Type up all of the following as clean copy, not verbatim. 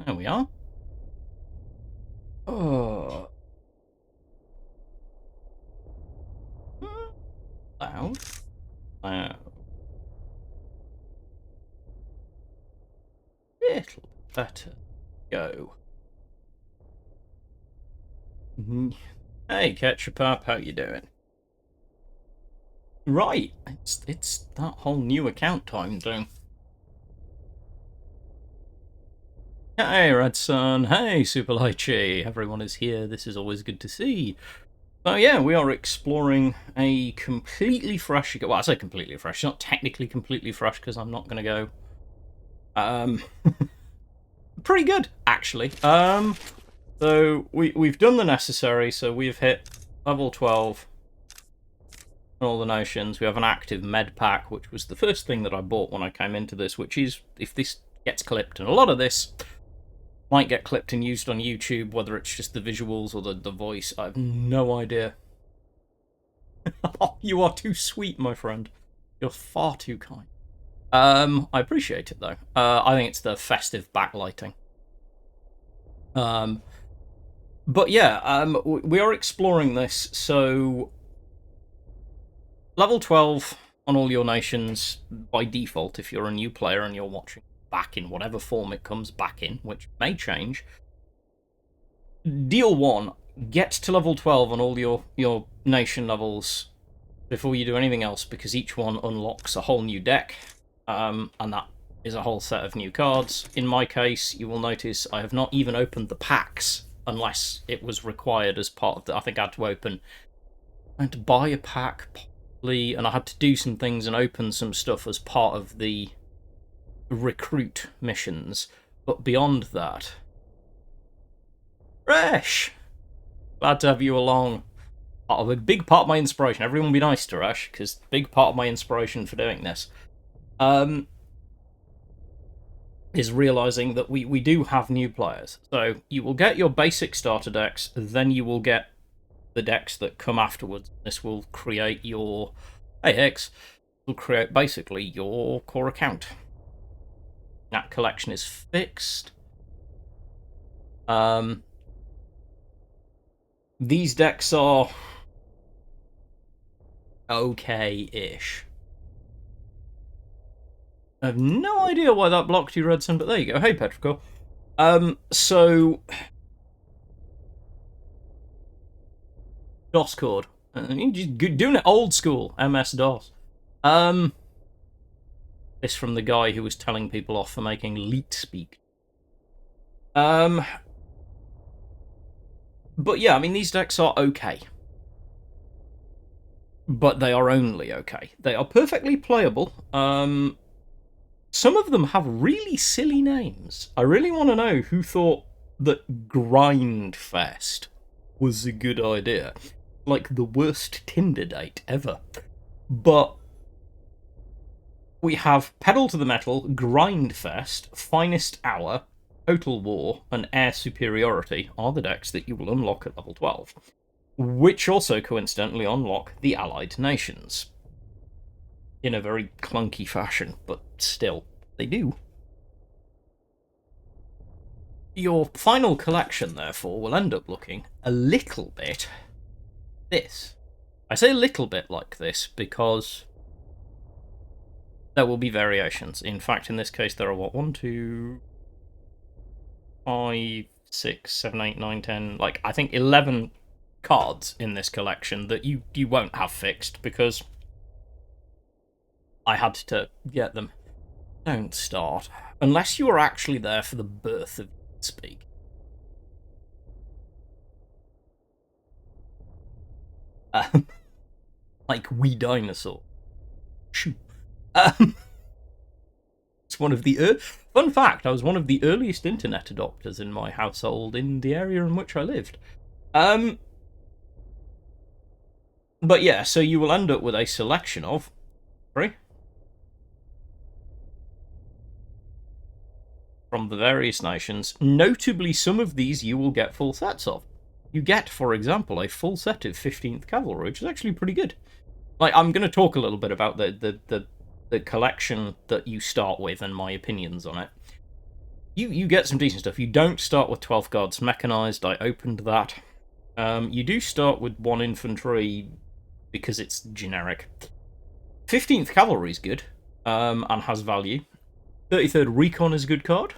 There we are. Oh. Loud. Loud. Little better. Go. Hey, Ketchup Up, how you doing? Right, it's that whole new account time thing. Hey, Red Sun. Hey, Super Lychee. Everyone is here. This is always good to see. So yeah, we are exploring a completely fresh... Well, I say completely fresh. It's not technically completely fresh because I'm not going to go... pretty good, actually. So we've done the necessary. So we've hit level 12 on all the nations. We have an active med pack, which was the first thing that I bought when I came into this, which is, if this gets clipped, and a lot of this might get clipped and used on YouTube, whether it's just the visuals or the voice, I have no idea. You are too sweet, my friend. You're far too kind. I appreciate it, though. I think it's the festive backlighting. But yeah, we are exploring this, so... Level 12 on all your nations, by default, if you're a new player and you're watching back in whatever form it comes back in, which may change. Deal 1, get to level 12 on all your nation levels before you do anything else, because each one unlocks a whole new deck, and that is a whole set of new cards. In my case, you will notice I have not even opened the packs, unless it was required as part of the... I think I had to buy a pack, possibly, and I had to do some things and open some stuff as part of the recruit missions, but beyond that... Resh! Glad to have you along. A big part of my inspiration. Everyone be nice to Resh, because big part of my inspiration for doing this is realising that we do have new players. So you will get your basic starter decks, then you will get the decks that come afterwards. This will create your... Hey, Hicks. Will create basically your core account. That collection is fixed. These decks are okay-ish. I have no idea why that blocked you, Redson, but there you go. Hey, Petrico. So... DOS chord. Just doing it old school, MS-DOS. This from the guy who was telling people off for making leet speak. But yeah, I mean, these decks are okay. But they are only okay. They are perfectly playable. Some of them have really silly names. I really want to know who thought that Grindfest was a good idea. Like the worst Tinder date ever. But we have Pedal to the Metal, Grindfest, Finest Hour, Total War, and Air Superiority are the decks that you will unlock at level 12, which also coincidentally unlock the Allied Nations. In a very clunky fashion, but still, they do. Your final collection, therefore, will end up looking a little bit this. I say a little bit like this because there will be variations. In fact, in this case, there are what? 1, 2, 5, 6, 7, 8, 9, 10, like, I think 11 cards in this collection that you won't have fixed because I had to get them. Don't start. Unless you are actually there for the birth of Speak. Like Wee Dinosaur. Shoo. It's one of the... Fun fact, I was one of the earliest internet adopters in my household in the area in which I lived. But yeah, so you will end up with a selection of... Sorry? From the various nations. Notably, some of these you will get full sets of. You get, for example, a full set of 15th Cavalry, which is actually pretty good. Like, I'm going to talk a little bit about the collection that you start with and my opinions on it. you get some decent stuff. You don't start with 12 guards mechanized. I opened that. You do start with 1 infantry because it's generic. 15th Cavalry is good, and has value. 33rd Recon is a good card.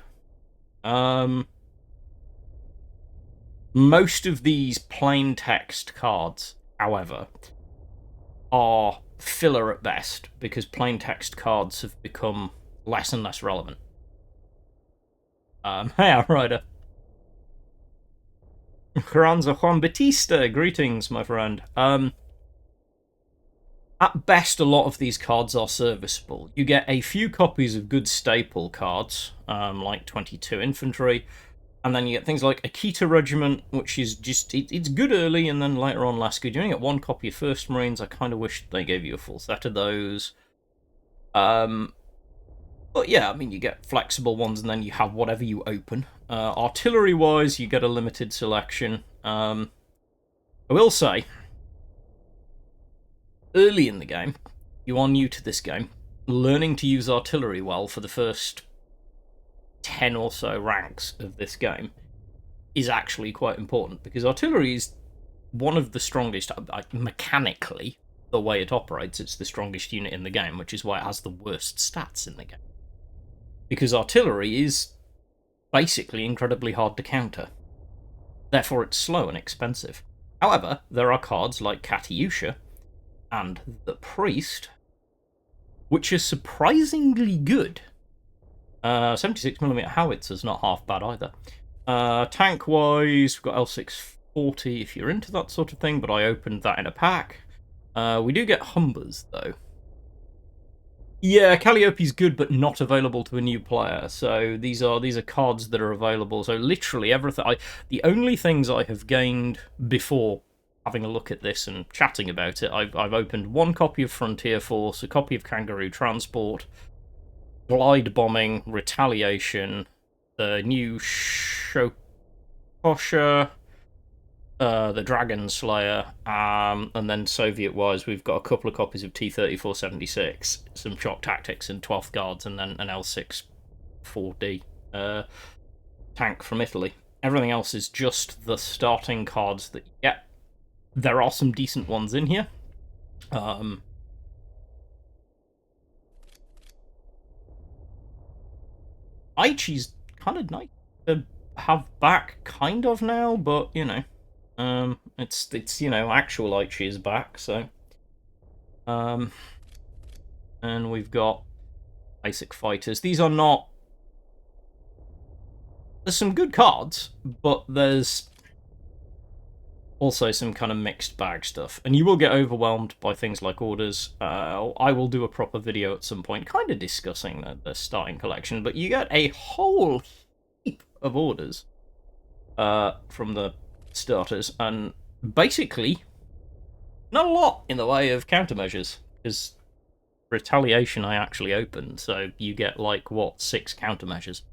Most of these plain text cards, however, are filler at best because plain text cards have become less and less relevant. Hey, Rider. Carranza Juan Batista, greetings, my friend. At best, a lot of these cards are serviceable. You get a few copies of good staple cards, like 22 Infantry, and then you get things like Akita Regiment, which is just, it's good early, and then later on less good. You only get 1 copy of First Marines. I kind of wish they gave you a full set of those. But yeah, I mean, you get flexible ones, and then you have whatever you open. Artillery-wise, you get a limited selection. I will say, early in the game, you are new to this game, learning to use artillery well for the first 10 or so ranks of this game is actually quite important, because artillery is one of the strongest, mechanically, the way it operates, it's the strongest unit in the game, which is why it has the worst stats in the game. Because artillery is basically incredibly hard to counter. Therefore, it's slow and expensive. However, there are cards like Katyusha and the Priest, which is surprisingly good. 76mm howitzer's not half bad either. Tank-wise, we've got L640 if you're into that sort of thing, but I opened that in a pack. We do get Humbers, though. Yeah, Calliope's good, but not available to a new player. So these are cards that are available. So literally everything. The only things I have gained before having a look at this and chatting about it, I've opened 1 copy of Frontier Force, a copy of Kangaroo Transport, Glide Bombing, Retaliation, the new Shokosha, the Dragon Slayer, and then Soviet-wise, we've got a couple of copies of T-3476, some Shock Tactics and 12th Guards, and then an L6 4D tank from Italy. Everything else is just the starting cards that you get. There are some decent ones in here. Aichi's kind of nice to have back, kind of now, but you know, it's you know, actual Aichi is back, so and we've got basic fighters. These are not. There's some good cards, but there's also some kind of mixed bag stuff, and you will get overwhelmed by things like orders. I will do a proper video at some point, kind of discussing the starting collection, but you get a whole heap of orders from the starters, and basically not a lot in the way of countermeasures, because Retaliation I actually opened, so you get like, what, 6 countermeasures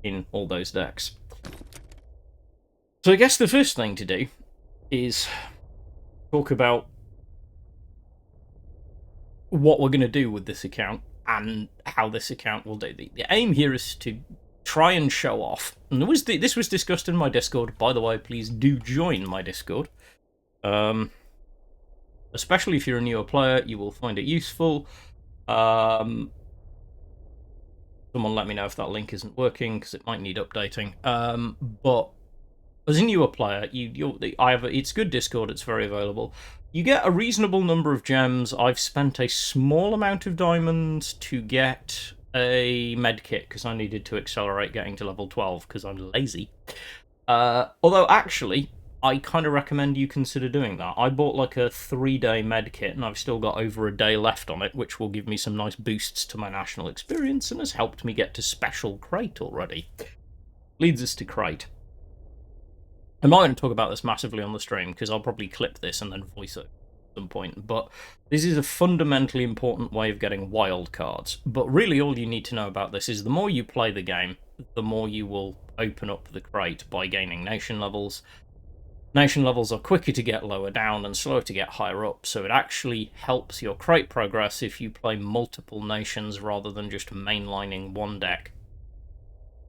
in all those decks. So I guess the first thing to do is talk about what we're going to do with this account and how this account will do. The aim here is to try and show off, and this was discussed in my Discord, by the way. Please do join my Discord, especially if you're a newer player. You will find it useful. Someone let me know if that link isn't working, because it might need updating. But as a newer player, it's good Discord, it's very available. You get a reasonable number of gems. I've spent a small amount of diamonds to get a medkit, because I needed to accelerate getting to level 12, because I'm lazy. Although, actually, I kind of recommend you consider doing that. I bought like a 3-day medkit, and I've still got over a day left on it, which will give me some nice boosts to my national experience, and has helped me get to Special Crate already. Leads us to Crate. I'm not going to talk about this massively on the stream, because I'll probably clip this and then voice it at some point, but this is a fundamentally important way of getting wild cards. But really all you need to know about this is the more you play the game, the more you will open up the crate by gaining nation levels. Nation levels are quicker to get lower down and slower to get higher up, so it actually helps your crate progress if you play multiple nations rather than just mainlining one deck.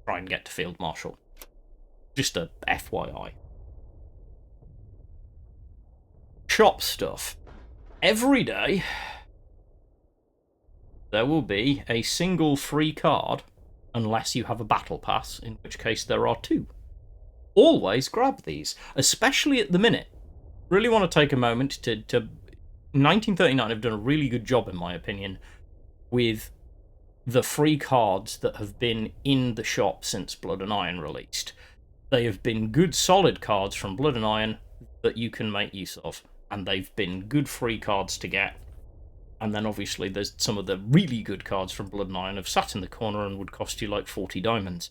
try and get to Field Marshal. Just a FYI. Shop stuff. Every day, there will be a single free card, unless you have a battle pass, in which case there are 2. Always grab these, especially at the minute. Really want to take a moment to 1939 have done a really good job, in my opinion, with the free cards that have been in the shop since Blood and Iron released. They have been good, solid cards from Blood and Iron that you can make use of, and they've been good free cards to get. And then obviously there's some of the really good cards from Blood and Iron have sat in the corner and would cost you like 40 diamonds.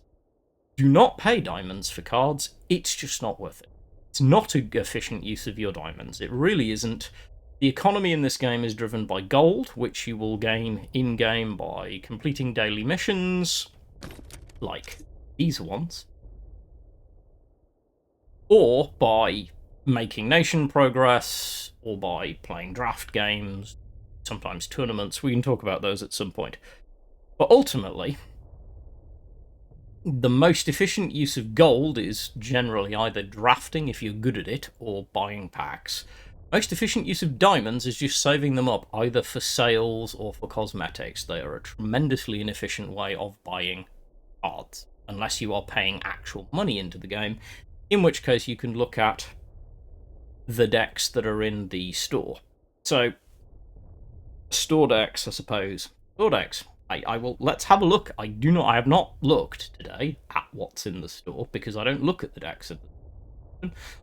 Do not pay diamonds for cards, it's just not worth it. It's not an efficient use of your diamonds, it really isn't. The economy in this game is driven by gold, which you will gain in-game by completing daily missions, like these ones, or by making nation progress, or by playing draft games, sometimes tournaments. We can talk about those at some point. But ultimately, the most efficient use of gold is generally either drafting if you're good at it, or buying packs. Most efficient use of diamonds is just saving them up, either for sales or for cosmetics. They are a tremendously inefficient way of buying cards, unless you are paying actual money into the game, in which case you can look at the decks that are in the store. So, store decks, I suppose. Store decks. I will. Let's have a look. I have not looked today at what's in the store, because I don't look at the decks.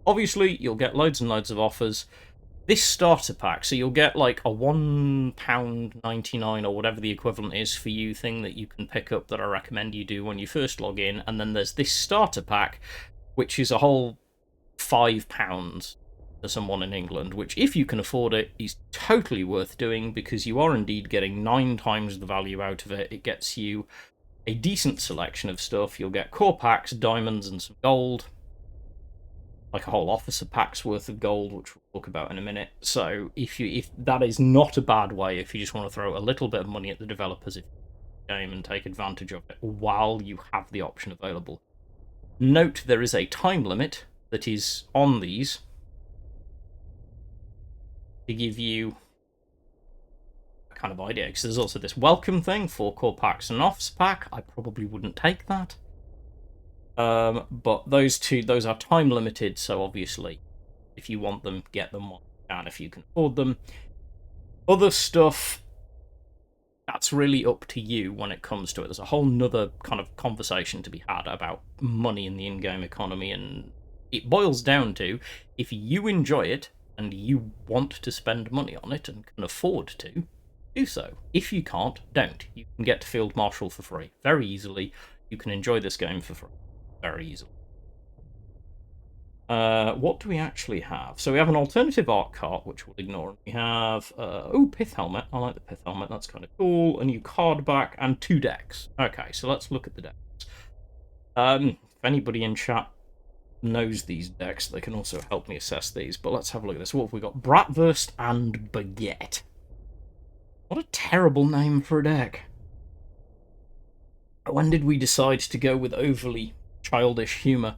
Obviously, you'll get loads and loads of offers. This starter pack, so you'll get like a £1.99 or whatever the equivalent is for you thing that you can pick up that I recommend you do when you first log in, and then there's this starter pack, which is a whole £5 for someone in England, which, if you can afford it, is totally worth doing, because you are indeed getting 9 times the value out of it. It gets you a decent selection of stuff. You'll get core packs, diamonds, and some gold. Like a whole officer pack's worth of gold, which we'll talk about in a minute. So if that is not a bad way, if you just want to throw a little bit of money at the developers of the game and take advantage of it while you have the option available. Note there is a time limit that is on these to give you a kind of idea, because there's also this welcome thing, 4 core packs and an officer pack. I probably wouldn't take that. But those are time limited, so obviously, if you want them, get them while you can, if you can afford them. Other stuff, that's really up to you when it comes to it. There's a whole nother kind of conversation to be had about money in the in-game economy, and it boils down to, if you enjoy it and you want to spend money on it and can afford to, do so. If you can't, don't. You can get to Field Marshal for free very easily. You can enjoy this game for free very easily. What do we actually have? So we have an alternative art cart, which we'll ignore. We have, Pith Helmet. I like the Pith Helmet, that's kind of cool. A new card back, and 2 decks. Okay, so let's look at the decks. If anybody in chat knows these decks, they can also help me assess these, but let's have a look at this. What have we got? Bratwurst and Baguette. What a terrible name for a deck. When did we decide to go with overly childish humour?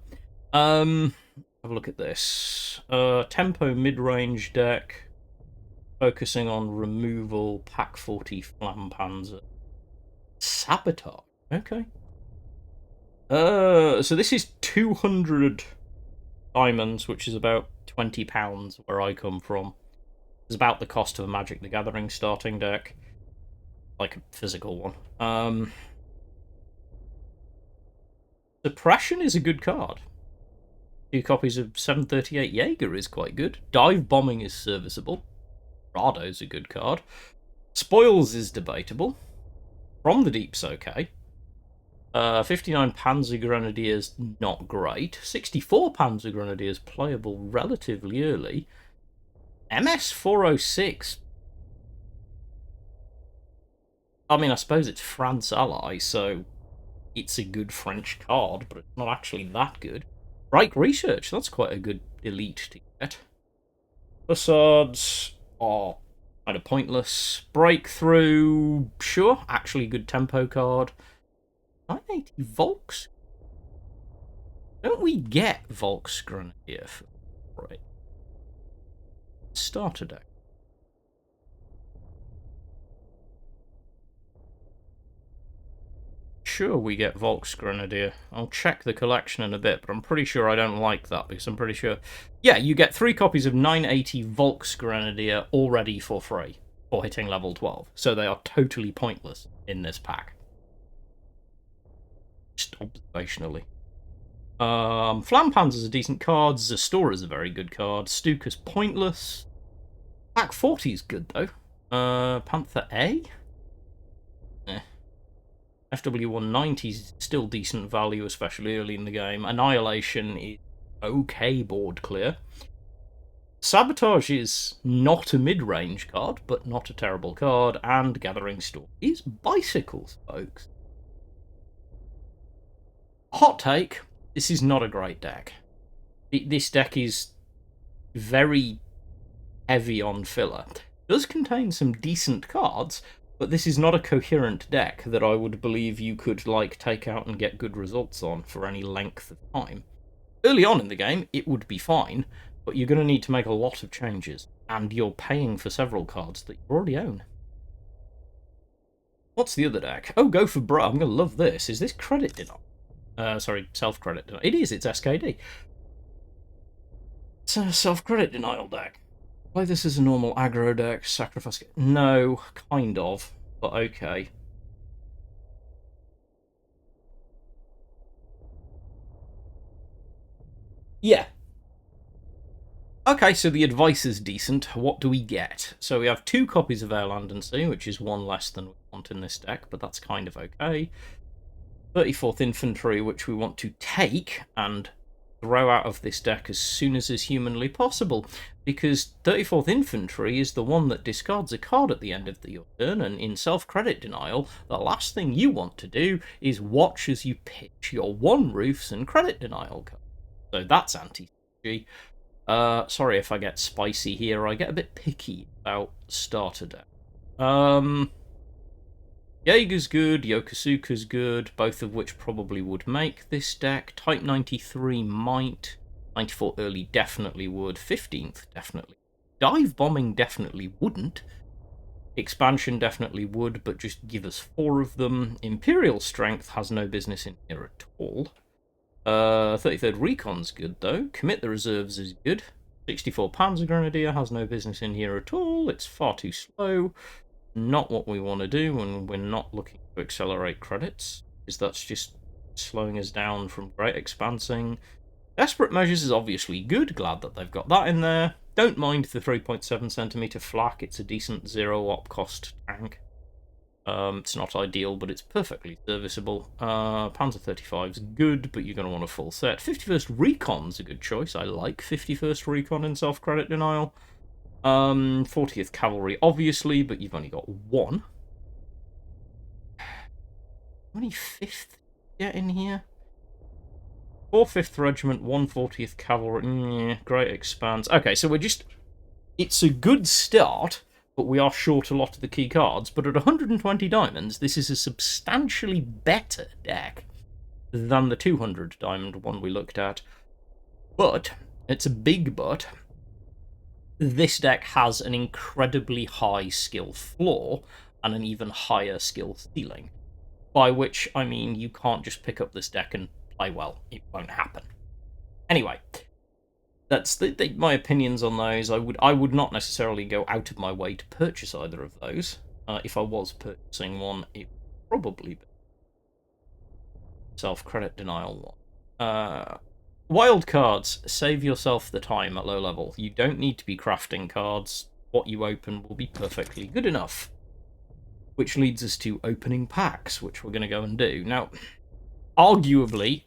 Have a look at this. Tempo mid-range deck, focusing on removal, pack 40 Flampanzer. Sabotage. Okay. So this is 200 diamonds, which is about £20 where I come from. It's about the cost of a Magic the Gathering starting deck, like a physical one. Suppression is a good card. 2 copies of 738 Jaeger is quite good. Dive Bombing is serviceable. Rado's a good card. Spoils is debatable. From the Deep's okay. 59 Panzer Grenadiers, not great. 64 Panzer Grenadiers, playable relatively early. MS 406. I mean, I suppose it's France ally, so it's a good French card, but it's not actually that good. Reich Research, that's quite a good elite to get. Facades are kind of pointless. Breakthrough, sure, actually good tempo card. 980 Volks, Don't we get Volk's Grenadier for free? Starter deck. Sure, we get Volk's Grenadier. I'll check the collection in a bit, but I'm pretty sure I don't like that because I'm pretty sure. Yeah, you get 3 copies of 980 Volk's Grenadier already for free for hitting level 12. So they are totally pointless in this pack. Just observationally. Flampanzer's a decent card. Zestora's a very good card. Stuka's pointless. Pack 40's good though. Panther A? FW190 is still decent value, especially early in the game. Annihilation is okay board clear. Sabotage is not a mid-range card, but not a terrible card. And Gathering Storm is bicycles, folks. Hot take, this is not a great deck. This deck is very heavy on filler. It does contain some decent cards, but this is not a coherent deck that I would believe you could, like, take out and get good results on for any length of time. Early on in the game, it would be fine, but you're going to need to make a lot of changes, and you're paying for several cards that you already own. What's the other deck? Oh, go for bro. I'm going to love this. Is this credit denial? Sorry, self-credit denial. It is, it's SKD. It's a self-credit denial deck. Play this as a normal aggro deck, sacrifice... No, kind of, but okay. Yeah. Okay, so the advice is decent. What do we get? So we have 2 copies of Airlandancy, which is 1 less than we want in this deck, but that's kind of okay. 34th Infantry, which we want to take and throw out of this deck as soon as is humanly possible, because 34th Infantry is the one that discards a card at the end of your turn, and in self-credit denial, the last thing you want to do is watch as you pitch your 1 roofs and credit denial card. So that's anti-strategy. Sorry if I get spicy here, I get a bit picky about starter deck. Jaeger's good, Yokosuka's good, both of which probably would make this deck. Type 93 might. 94 early definitely would. 15th definitely. Dive bombing definitely wouldn't. Expansion definitely would, but just give us 4 of them. Imperial Strength has no business in here at all. 33rd Recon's good though. Commit the Reserves is good. 64 Panzer Grenadier has no business in here at all. It's far too slow. Not what we want to do when we're not looking to accelerate credits, because that's just slowing us down from great expansing. Desperate Measures is obviously good, glad that they've got that in there. Don't mind the 3.7cm flak, it's a decent 0-op cost tank. It's not ideal, but it's perfectly serviceable. Panzer 35's good, but you're going to want a full set. 51st Recon's a good choice, I like 51st Recon in self-credit denial. 40th Cavalry, obviously, but you've only got 1. How many 5th get in here? 4 5th Regiment, 1 40th Cavalry, great expanse. Okay, so we're just... It's a good start, but we are short a lot of the key cards, but at 120 diamonds, this is a substantially better deck than the 200 diamond one we looked at. But, it's a big but, this deck has an incredibly high skill floor and an even higher skill ceiling. By which I mean you can't just pick up this deck and play well. It won't happen. Anyway, that's my opinions on those. I would not necessarily go out of my way to purchase either of those. If I was purchasing one, it would probably be self-credit denial one. Wild cards, save yourself the time at low level. You don't need to be crafting cards. What you open will be perfectly good enough. Which leads us to opening packs, which we're going to go and do. Now, arguably,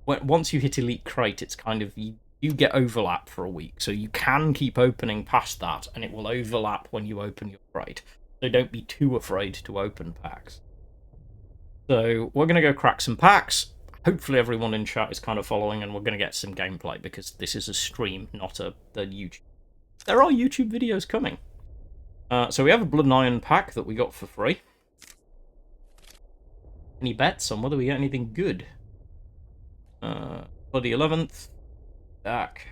once you hit Elite Crate, it's kind of, you get overlap for a week. So you can keep opening past that, and it will overlap when you open your crate. So don't be too afraid to open packs. So we're going to go crack some packs. Hopefully everyone in chat is kind of following, and we're going to get some gameplay, because this is a stream, not the YouTube. There are YouTube videos coming. So we have a Blood and Iron pack that we got for free. Any bets on whether we get anything good? Bloody 11th. Back.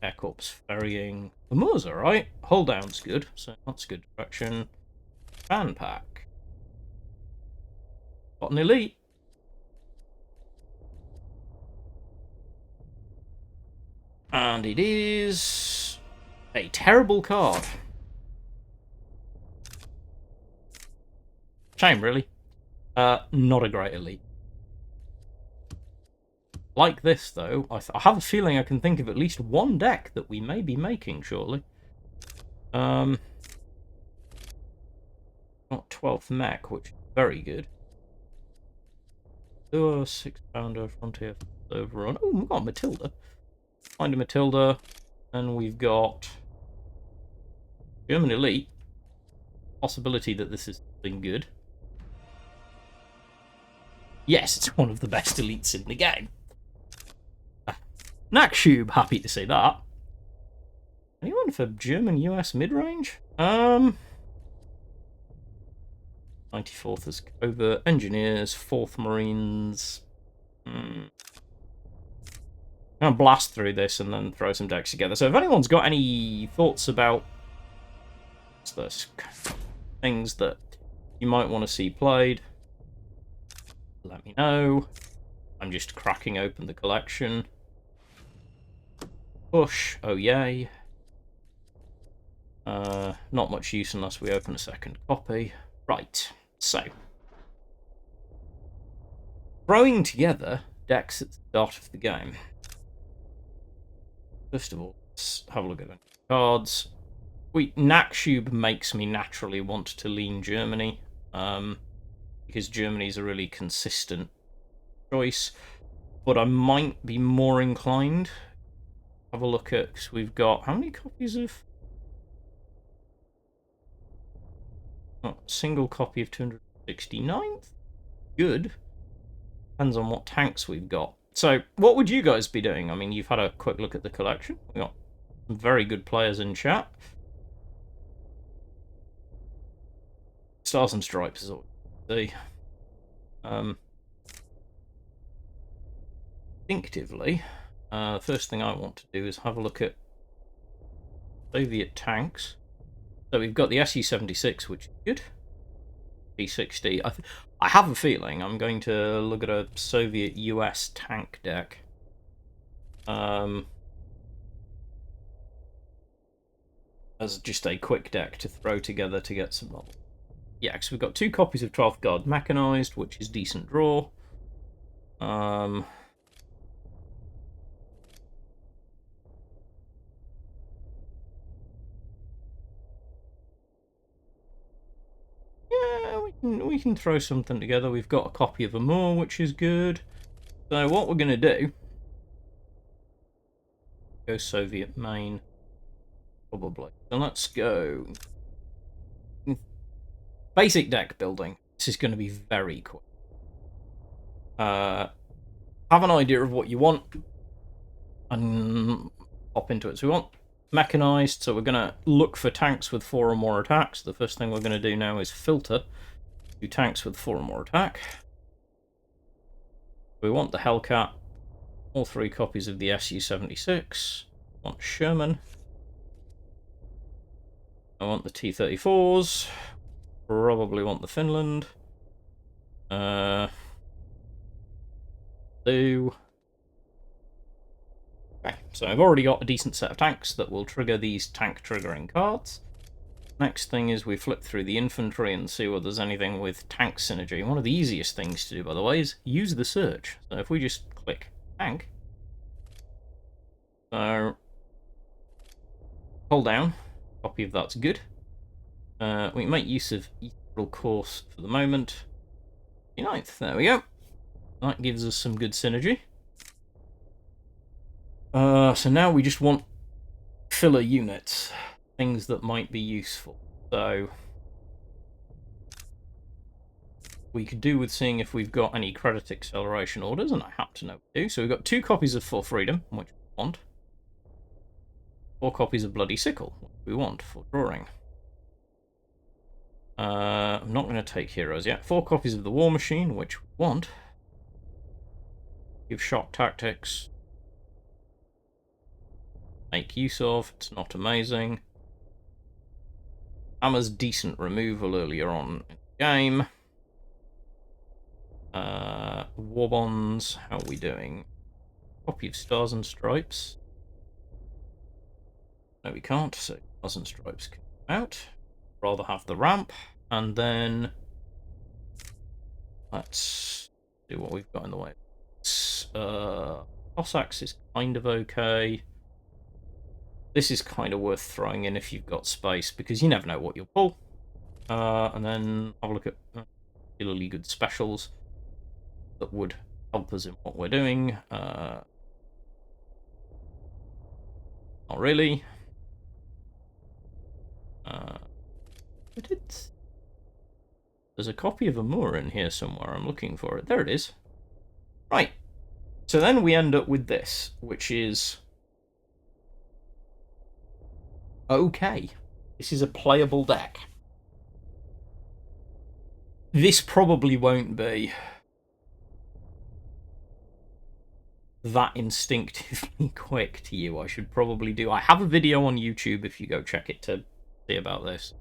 Air Corps ferrying. The moor's alright. Hold down's good, so that's good direction. Fan pack. Got an elite. And it is a terrible card. Shame, really. Not a great elite. Like this, though, I have a feeling I can think of at least one deck that we may be making shortly. Got 12th mech, which is very good. Do a 6-pounder frontier overrun. Oh, we've got Matilda. Find a Matilda, and we've got German elite. Possibility that this is something good. Yes, it's one of the best elites in the game. Nakshub, happy to say that. Anyone for German US mid-range? 94th as Covert Engineers, 4th Marines. I'm gonna blast through this and then throw some decks together. So if anyone's got any thoughts about this, things that you might want to see played, let me know. I'm just cracking open the collection. Push, oh yay. Not much use unless we open a second copy. Right, so. Throwing together decks at the start of the game. First of all, let's have a look at the cards. Nakshub makes me naturally want to lean Germany, because Germany's a really consistent choice. But I might be more inclined. Have a look at, because we've got, how many copies of? Oh, single copy of 269th? Good. Depends on what tanks we've got. So, what would you guys be doing? I mean, you've had a quick look at the collection. We've got some very good players in chat. Stars and Stripes is all we see. Instinctively, first thing I want to do is have a look at Soviet tanks. So we've got the Su-76, which is good. P-60. I have a feeling I'm going to look at a Soviet-US tank deck. As just a quick deck to throw together to get some models. Yeah, because we've got 2 copies of 12th Guard Mechanized, which is decent draw. Yeah, we can throw something together. We've got a copy of Amur, which is good. So what we're going to do... Go Soviet main. Probably. So let's go... Basic deck building. This is going to be very quick. Have an idea of what you want. And hop into it. So we want mechanized, so we're going to look for tanks with 4 or more attacks. The first thing we're going to do now is filter 2 tanks with 4 or more attack. We want the Hellcat, all 3 copies of the Su-76. I want Sherman. I want the T-34s. Probably want the Finland. Okay, so I've already got a decent set of tanks that will trigger these tank triggering cards. Next thing is we flip through the infantry and see whether there's anything with tank synergy. One of the easiest things to do, by the way, is use the search. So if we just click tank, so hold down, copy of that's good. We make use of equal course for the moment. 9th, there we go. That gives us some good synergy. So now we just want filler units, things that might be useful. So we could do with seeing if we've got any credit acceleration orders, and I happen to know we do. So we've got 2 copies of For Freedom, which we want. 4 copies of Bloody Sickle, which we want for drawing. I'm not going to take heroes yet. 4 copies of the War Machine, which we want. Give shock tactics. Make use of. It's not amazing. Hammer's decent removal earlier on in the game. War bonds. How are we doing? Copy of Stars and Stripes. No, we can't. So Stars and Stripes can come out. Rather have the ramp, and then let's do what we've got in the way. Cossacks is kind of okay. This is kind of worth throwing in if you've got space, because you never know what you'll pull. And then have a look at particularly good specials that would help us in what we're doing. Not really. But there's a copy of Amur in here somewhere. I'm looking for it. There it is. Right. So then we end up with this, which is okay. This is a playable deck. This probably won't be that instinctively quick to you. I should probably do. I have a video on YouTube if you go check it to see about this.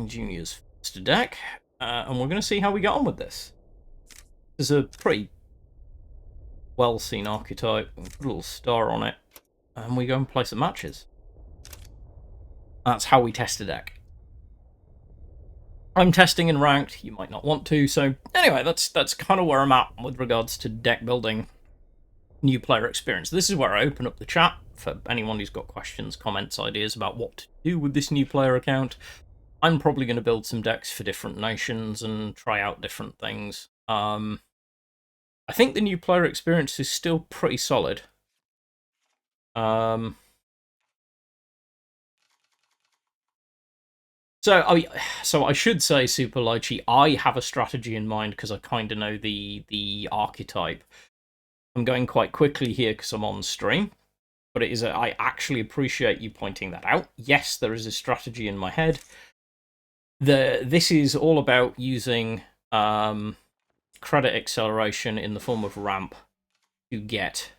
Junior's first deck, and we're going to see how we get on with this. There's a pretty well-seen archetype, put a little star on it, and we go and play some matches. That's how we test a deck. I'm testing in ranked, you might not want to, so anyway, that's kind of where I'm at with regards to deck building, new player experience. This is where I open up the chat for anyone who's got questions, comments, ideas about what to do with this new player account. I'm probably going to build some decks for different nations and try out different things. I think the new player experience is still pretty solid. So I should say, Super Lychee, I have a strategy in mind because I kind of know the archetype. I'm going quite quickly here because I'm on stream, but I actually appreciate you pointing that out. Yes, there is a strategy in my head. This is all about using credit acceleration in the form of ramp to get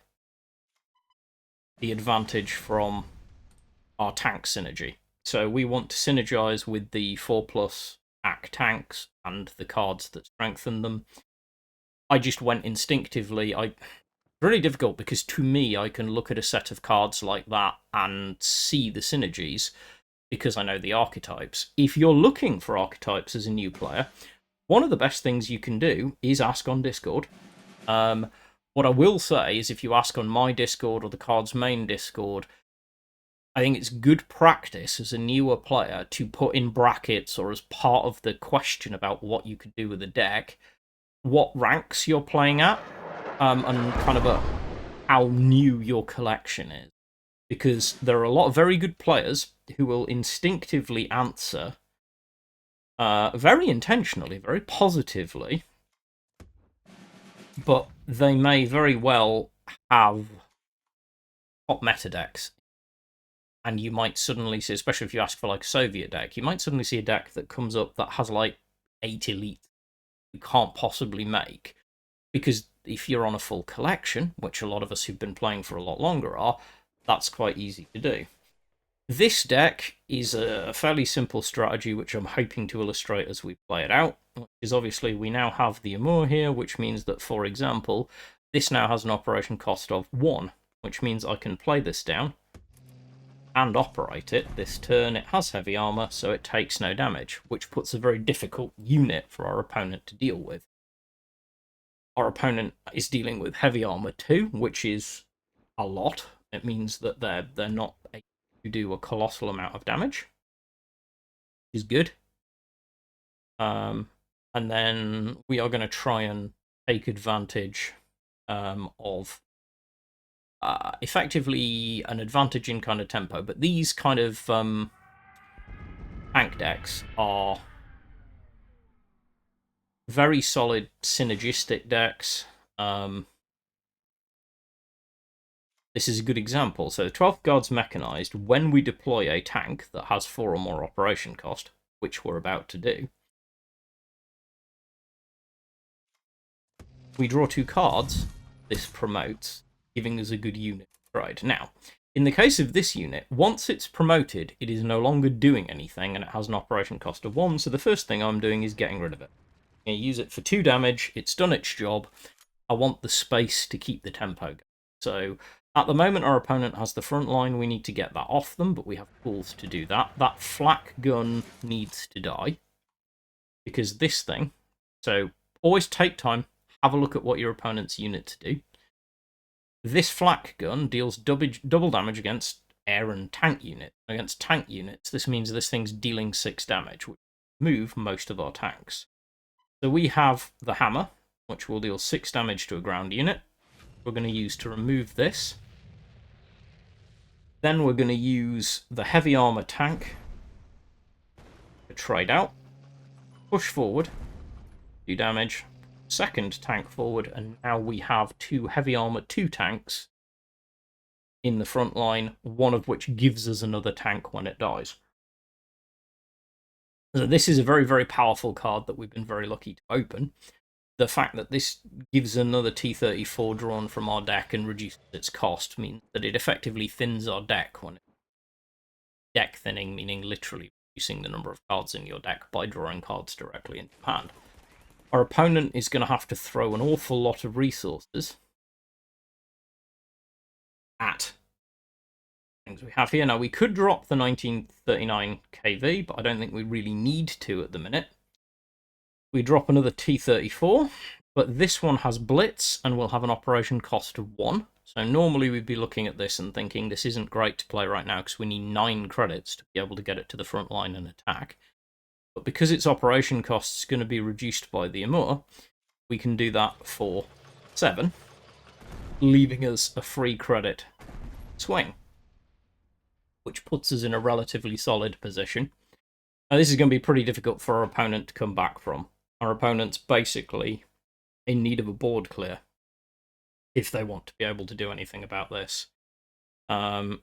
the advantage from our tank synergy. So we want to synergize with the 4+ AC tanks and the cards that strengthen them. I just went instinctively. Really difficult because to me, I can look at a set of cards like that and see the synergies because I know the archetypes. If you're looking for archetypes as a new player, one of the best things you can do is ask on Discord. What I will say is if you ask on my Discord or the Cards main Discord, I think it's good practice as a newer player to put in brackets or as part of the question about what you could do with a deck, what ranks you're playing at, and kind of how new your collection is. Because there are a lot of very good players who will instinctively answer very intentionally, very positively, but they may very well have hot meta decks. And you might suddenly see, especially if you ask for like a Soviet deck, you might suddenly see a deck that comes up that has like 8 elite you can't possibly make. Because if you're on a full collection, which a lot of us who've been playing for a lot longer are, that's quite easy to do. This deck is a fairly simple strategy, which I'm hoping to illustrate as we play it out, which is obviously we now have the Amur here, which means that, for example, this now has an operation cost of 1, which means I can play this down and operate it this turn. It has heavy armor, so it takes no damage, which puts a very difficult unit for our opponent to deal with. Our opponent is dealing with heavy armor too, which is a lot. It means that they're not able to do a colossal amount of damage, which is good. And then we are going to try and take advantage of effectively an advantage in kind of tempo. But these kind of tank decks are very solid synergistic decks. This is a good example. So the 12th Guard's mechanized. When we deploy a tank that has 4 or more operation cost, which we're about to do, we draw 2 cards, this promotes, giving us a good unit to trade. Now, in the case of this unit, once it's promoted, it is no longer doing anything, and it has an operation cost of 1, so the first thing I'm doing is getting rid of it. I'm going to use it for 2 damage, it's done its job, I want the space to keep the tempo going. So, at the moment our opponent has the front line, we need to get that off them, but we have tools to do that. That flak gun needs to die, because this thing, so always take time, have a look at what your opponent's units do. This flak gun deals double damage against air and tank units. Against tank units, this means this thing's dealing 6 damage, which will move most of our tanks. So we have the hammer, which will deal 6 damage to a ground unit. We're going to use to remove this. Then we're going to use the heavy armor tank to trade out. Push forward, do damage. Second tank forward, and now we have 2 heavy armor 2 tanks in the front line, one of which gives us another tank when it dies. So this is a very, very powerful card that we've been very lucky to open. The fact that this gives another T-34 drawn from our deck and reduces its cost means that it effectively thins our deck. Deck thinning meaning literally reducing the number of cards in your deck by drawing cards directly into hand. Our opponent is going to have to throw an awful lot of resources at things we have here. Now, we could drop the 1939 KV, but I don't think we really need to at the minute. We drop another T-34, but this one has Blitz and will have an operation cost of 1. So normally we'd be looking at this and thinking this isn't great to play right now because we need 9 credits to be able to get it to the front line and attack. But because its operation cost is going to be reduced by the Amur, we can do that for 7, leaving us a free credit swing, which puts us in a relatively solid position. Now, this is going to be pretty difficult for our opponent to come back from. Our opponent's basically in need of a board clear if they want to be able to do anything about this. I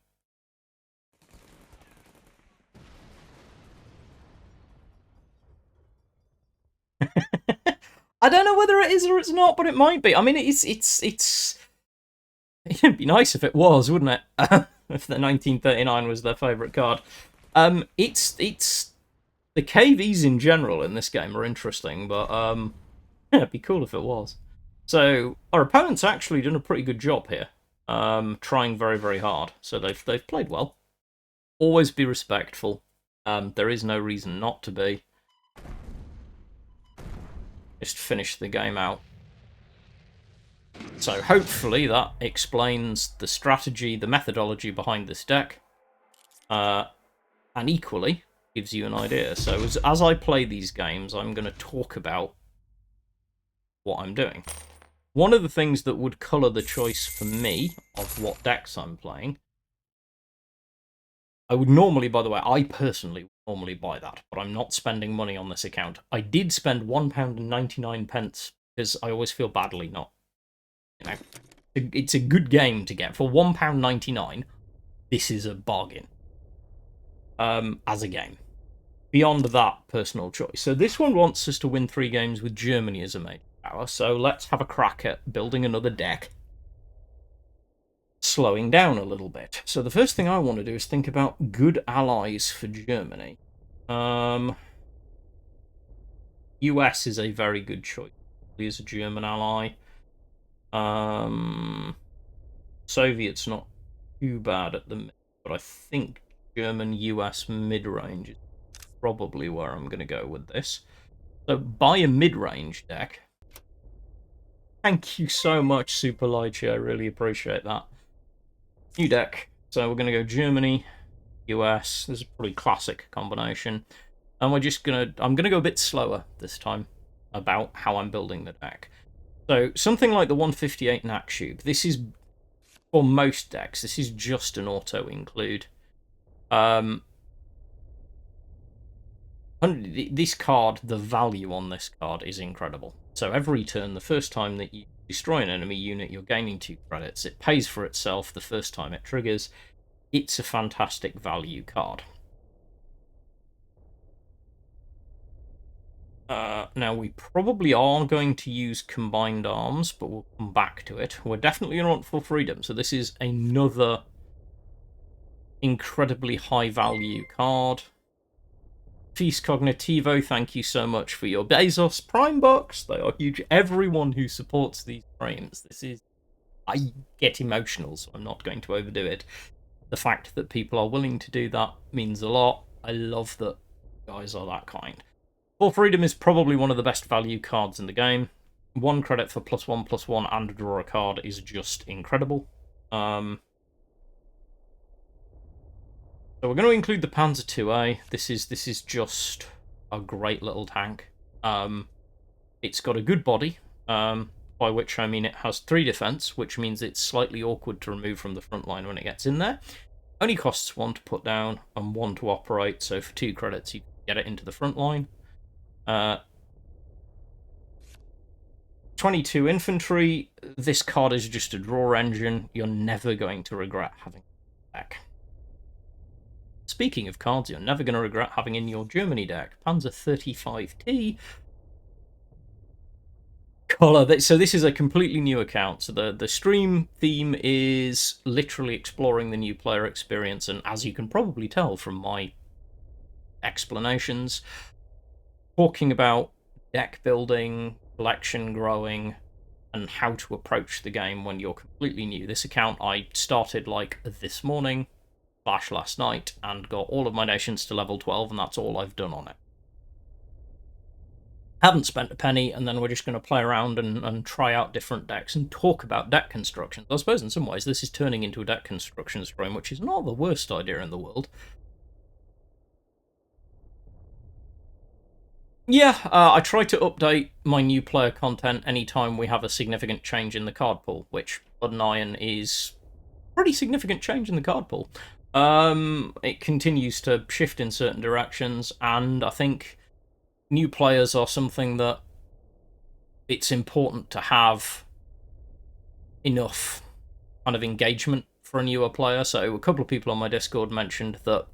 don't know whether it is or it's not, but it might be. I mean, it's it'd be nice if it was, wouldn't it? If the 1939 was their favourite card. It's the KVs in general in this game are interesting, but yeah, it'd be cool if it was. So our opponent's actually done a pretty good job here, trying very, very hard. So they've played well. Always be respectful. There is no reason not to be. Just finish the game out. So hopefully that explains the strategy, the methodology behind this deck, and equally gives you an idea. So as I play these games, I'm going to talk about what I'm doing. One of the things that would colour the choice for me of what decks I'm playing, I would normally, by the way, I personally would normally buy that, but I'm not spending money on this account. I did spend £1.99 because I always feel badly not. You know, it's a good game to get. For £1.99, this is a bargain. As a game. Beyond that, personal choice. So this one wants us to win 3 games with Germany as a major power, so let's have a crack at building another deck. Slowing down a little bit. So the first thing I want to do is think about good allies for Germany. US is a very good choice. Is a German ally. Soviet's not too bad at the minute, but I think German-US mid-range is probably where I'm going to go with this. So buy a mid-range deck. Thank you so much, Super Lychee. I really appreciate that. New deck. So we're going to go Germany, US. This is a pretty classic combination. And I'm going to go a bit slower this time about how I'm building the deck. So something like the 158 Nakshub. This is, for most decks, this is just an auto-include. This card, the value on this card is incredible. So every turn, the first time that you destroy an enemy unit, you're gaining 2 credits. It pays for itself the first time it triggers. It's a fantastic value card. Now, we probably are going to use Combined Arms, but we'll come back to it. We're definitely going to want Full Freedom, so this is another incredibly high-value card. Feast Cognitivo, thank you so much for your Bezos Prime box. They are huge. Everyone who supports these frames, this is... I get emotional, so I'm not going to overdo it. The fact that people are willing to do that means a lot. I love that guys are that kind. Full Freedom is probably one of the best value cards in the game. 1 credit for +1/+1 and draw a card is just incredible. So we're going to include the Panzer IIA. This is just a great little tank. It's got a good body, by which I mean it has 3 defense, which means it's slightly awkward to remove from the front line when it gets in there. Only costs 1 to put down and 1 to operate, so for 2 credits you can get it into the front line. 22 infantry. This card is just a draw engine. You're never going to regret having it back. Speaking of cards you're never going to regret having in your Germany deck, Panzer 35T. Color. So this is a completely new account. So the stream theme is literally exploring the new player experience, and as you can probably tell from my explanations, talking about deck building, collection growing, and how to approach the game when you're completely new. This account I started like this morning / last night and got all of my nations to level 12, and that's all I've done on it. Haven't spent a penny, and then we're just going to play around and try out different decks and talk about deck constructions. I suppose in some ways this is turning into a deck construction stream, which is not the worst idea in the world. Yeah, I try to update my new player content anytime we have a significant change in the card pool, which Blood and Iron is pretty significant change in the card pool. It continues to shift in certain directions, and I think new players are something that it's important to have enough kind of engagement for a newer player. So a couple of people on my Discord mentioned that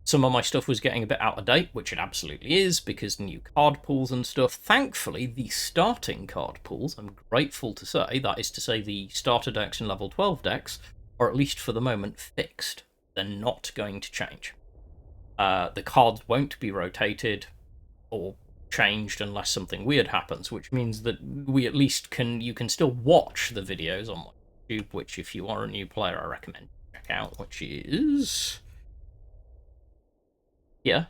some of my stuff was getting a bit out of date, which it absolutely is, because new card pools and stuff. Thankfully, the starting card pools, I'm grateful to say, that is to say the starter decks and level 12 decks, are at least for the moment fixed. They're not going to change. The cards won't be rotated or changed unless something weird happens, which means that we at least you can still watch the videos on my YouTube, which if you are a new player I recommend check out, which is... yeah.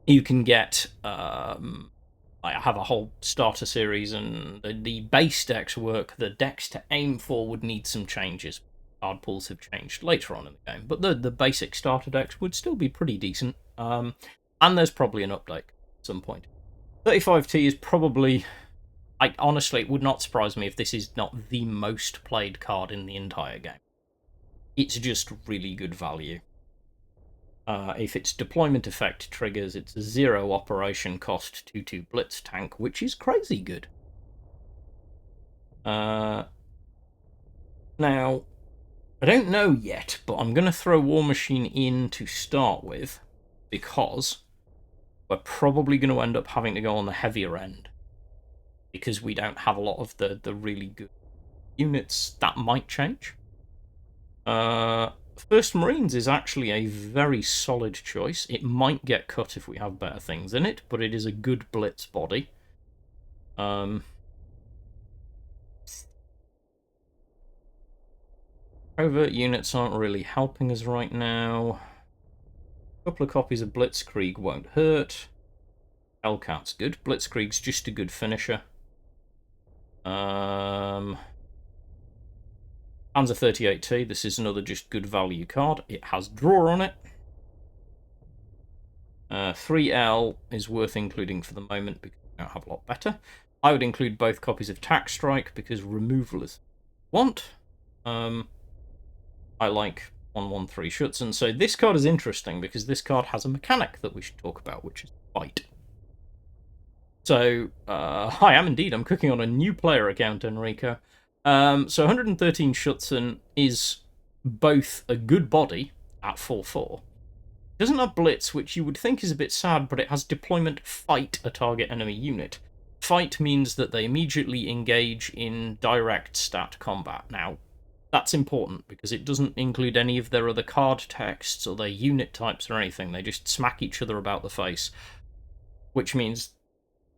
You can get... I have a whole starter series, and the base decks work. The decks to aim for would need some changes. Card pools have changed later on in the game, but the basic starter decks would still be pretty decent. And there's probably an update at some point. 35T is probably... honestly, it would not surprise me if this is not the most played card in the entire game. It's just really good value. If its deployment effect triggers, it's a 0 operation cost 2/2 blitz tank, which is crazy good. Now, I don't know yet, but I'm going to throw War Machine in to start with, because we're probably going to end up having to go on the heavier end, because we don't have a lot of the really good units. That might change. First Marines is actually a very solid choice. It might get cut if we have better things in it, but it is a good blitz body. Covert units aren't really helping us right now. A couple of copies of Blitzkrieg won't hurt. Hellcat's good. Blitzkrieg's just a good finisher. Panzer 38T, this is another just good value card. It has draw on it. 3L is worth including for the moment because we don't have a lot better. I would include both copies of Tax Strike because removal is want. I like 113 Schutzen. So this card is interesting because this card has a mechanic that we should talk about, which is fight. So, hi, I'm cooking on a new player account, Enrico. So 113 Schutzen is both a good body at 4/4, It doesn't have Blitz, which you would think is a bit sad, but it has Deployment Fight a target enemy unit. Fight means that they immediately engage in direct stat combat. Now, that's important because it doesn't include any of their other card texts or their unit types or anything. They just smack each other about the face, which means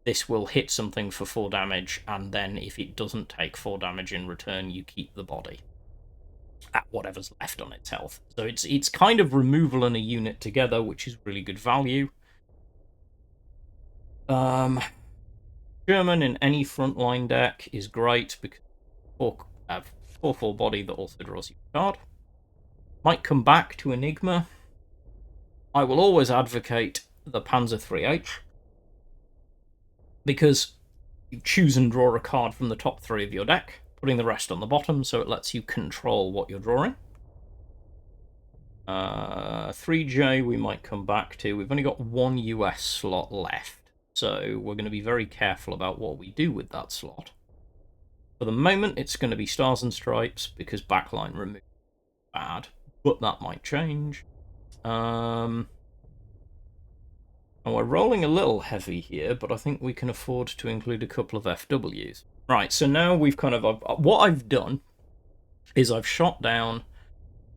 this will hit something for 4 damage, and then if it doesn't take 4 damage in return, you keep the body at whatever's left on its health. So it's kind of removal and a unit together, which is really good value. German in any frontline deck is great because 4/4 body that also draws you a card. Might come back to Enigma. I will always advocate the Panzer 3H because you choose and draw a card from the top 3 of your deck, putting the rest on the bottom, so it lets you control what you're drawing. 3J we might come back to. We've only got 1 US slot left, so we're going to be very careful about what we do with that slot. For the moment, it's going to be Stars and Stripes, because backline remove bad, but that might change. And we're rolling a little heavy here, but I think we can afford to include a couple of FWs. Right, so now we've kind of... what I've done is I've shot down...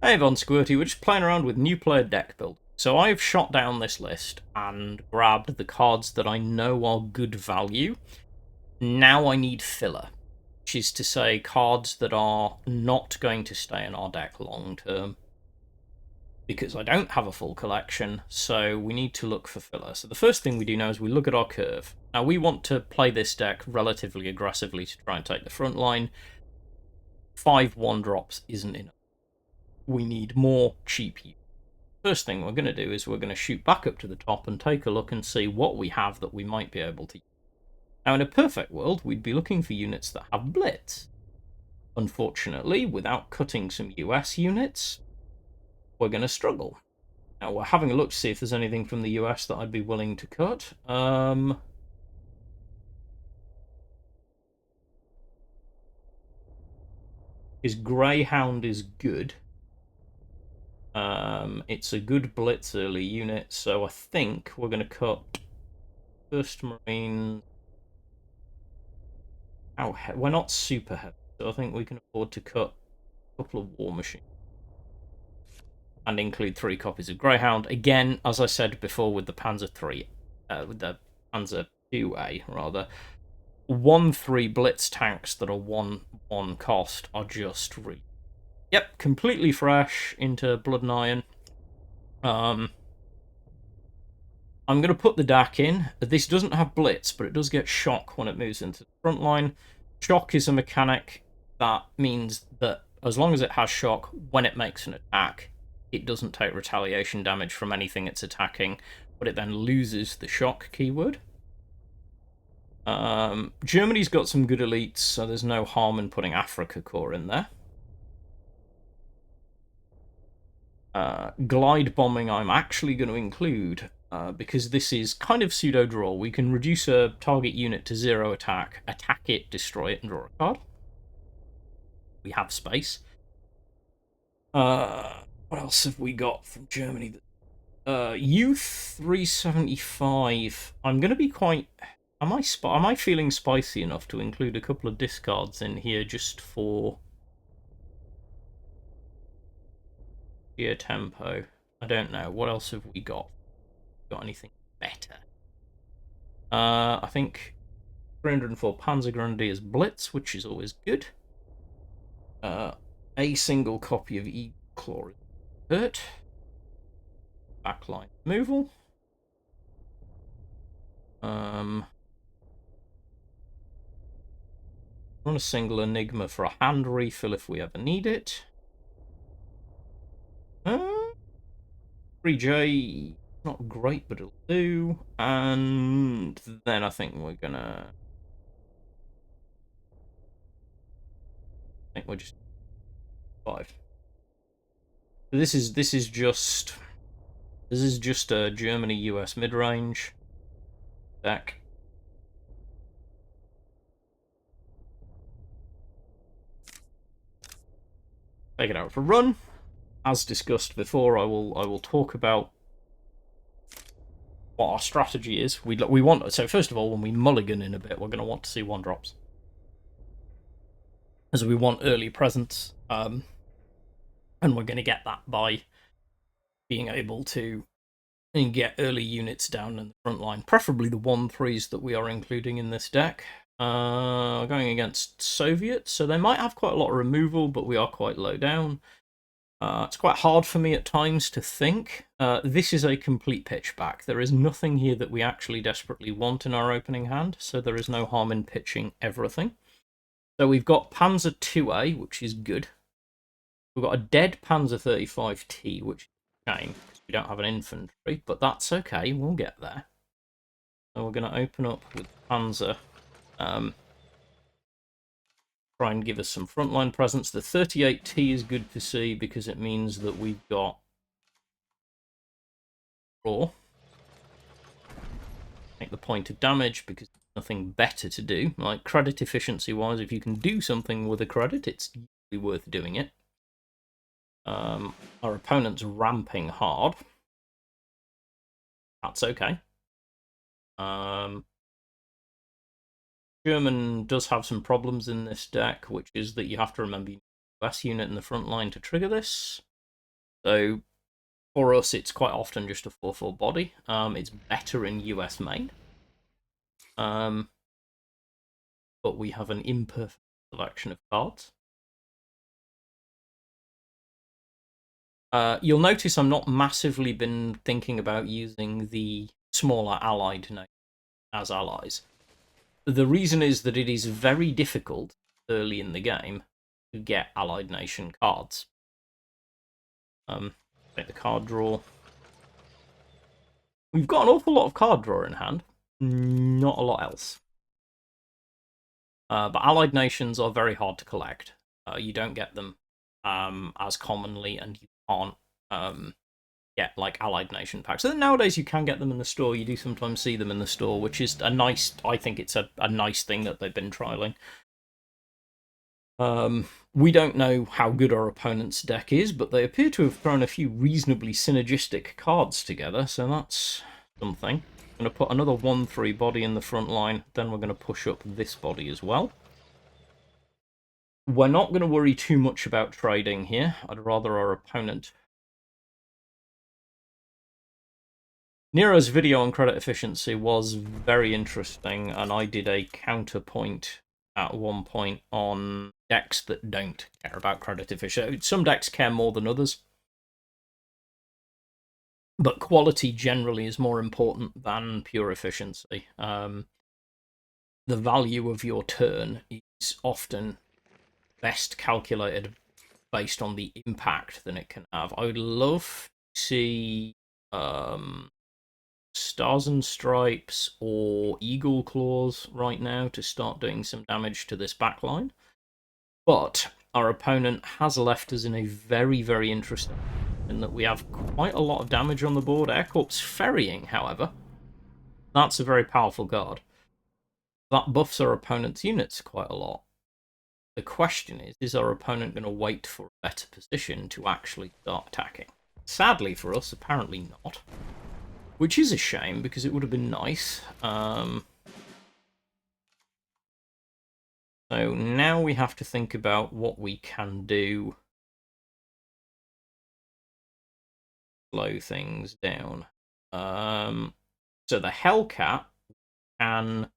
Hey, Von Squirty, we're just playing around with new player deck build. So I've shot down this list and grabbed the cards that I know are good value. Now I need filler, which is to say cards that are not going to stay in our deck long term. Because I don't have a full collection, so we need to look for filler. So the first thing we do now is we look at our curve. Now we want to play this deck relatively aggressively to try and take the front line. 5 1-drops isn't enough. We need more cheap use. First thing we're going to do is we're going to shoot back up to the top and take a look and see what we have that we might be able to use. Now in a perfect world, we'd be looking for units that have Blitz. Unfortunately, without cutting some US units, we're going to struggle. Now we're having a look to see if there's anything from the US that I'd be willing to cut. His Greyhound is good. It's a good Blitz early unit, so I think we're going to cut 1st Marine. Oh, we're not super heavy, so I think we can afford to cut a couple of War Machines. And include 3 copies of Greyhound. Again, as I said before with the Panzer 3, with the Panzer 2A rather, 1/3 Blitz tanks that are 1/1 cost are just really... Yep, completely fresh into Blood and Iron. I'm going to put the DAC in. This doesn't have Blitz, but it does get Shock when it moves into the front line. Shock is a mechanic that means that as long as it has Shock, when it makes an attack, it doesn't take retaliation damage from anything it's attacking, but it then loses the Shock keyword. Germany's got some good elites, so there's no harm in putting Africa Corps in there. Glide bombing I'm actually going to include, because this is kind of pseudo-draw. We can reduce a target unit to 0 attack, attack it, destroy it, and draw a card. We have space. What else have we got from Germany? Youth 375. I'm going to be quite... Am I feeling spicy enough to include a couple of discards in here just for sheer tempo? I don't know. What else have we got? Got anything better? I think 304 Panzergrenadiers Blitz, which is always good. A single copy of Eagle Claw is hurt. Backline removal. Run a single Enigma for a hand refill if we ever need it. 3J, not great, but it'll do. And then I think we're gonna... I think we're just 5. This is just a Germany US mid-range deck. Take it out for a run. As discussed before, I will talk about what our strategy is. We want, so first of all, when we mulligan in a bit, we're going to want to see 1-drops, as we want early presence, and we're going to get that by being able to get early units down in the front line, preferably the 1-3s that we are including in this deck. Going against Soviets, so they might have quite a lot of removal, but we are quite low down. It's quite hard for me at times to think. This is a complete pitchback. There is nothing here that we actually desperately want in our opening hand, so there is no harm in pitching everything. So we've got Panzer 2A, which is good. We've got a dead Panzer 35T, which is a shame, because we don't have an infantry, but that's okay, we'll get there. So we're going to open up with Panzer. Try and give us some frontline presence. The 38T is good to see because it means that we've got raw. Make the point of damage because there's nothing better to do. Like credit efficiency wise, if you can do something with a credit, it's usually worth doing it. Our opponent's ramping hard. That's okay. German does have some problems in this deck, which is that you have to remember you need a US unit in the front line to trigger this. So for us, it's quite often just a 4-4 body. It's better in US main. But we have an imperfect selection of cards. You'll notice I'm not massively been thinking about using the smaller allied nations as allies. The reason is that it is very difficult early in the game to get allied nation cards. Take the card draw. We've got an awful lot of card draw in hand, not a lot else. But allied nations are very hard to collect. You don't get them as commonly, and you can't get like allied nation packs. So nowadays you can get them in the store. You do sometimes see them in the store, which is a nice. I think it's a nice thing that they've been trialing. We don't know how good our opponent's deck is, but they appear to have thrown a few reasonably synergistic cards together, so that's something. I'm going to put another 1-3 body in the front line, then we're going to push up this body as well. We're not going to worry too much about trading here. I'd rather our opponent... Nero's video on credit efficiency was very interesting, and I did a counterpoint at one point on decks that don't care about credit efficiency. Some decks care more than others, but quality generally is more important than pure efficiency. The value of your turn is often best calculated based on the impact that it can have. I would love to see Stars and Stripes or Eagle Claws right now to start doing some damage to this backline. But our opponent has left us in a very, very interesting in that we have quite a lot of damage on the board. Air Corps Ferrying, however, that's a very powerful card. That buffs our opponent's units quite a lot. The question is our opponent going to wait for a better position to actually start attacking? Sadly for us, apparently not. Which is a shame, because it would have been nice. So now we have to think about what we can do. Slow things down. So the Hellcat can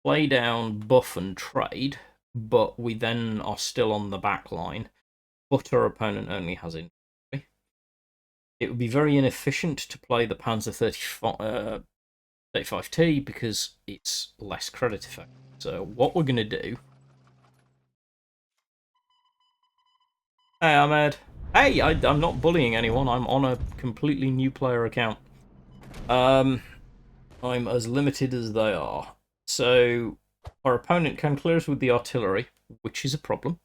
play down, buff and trade, but we then are still on the back line. But our opponent only has infantry. It would be very inefficient to play the Panzer 35T because it's less credit effect. So what we're going to do... Hey, Ahmed. Hey, I'm not bullying anyone. I'm on a completely new player account. I'm as limited as they are. So our opponent can clear us with the artillery, which is a problem.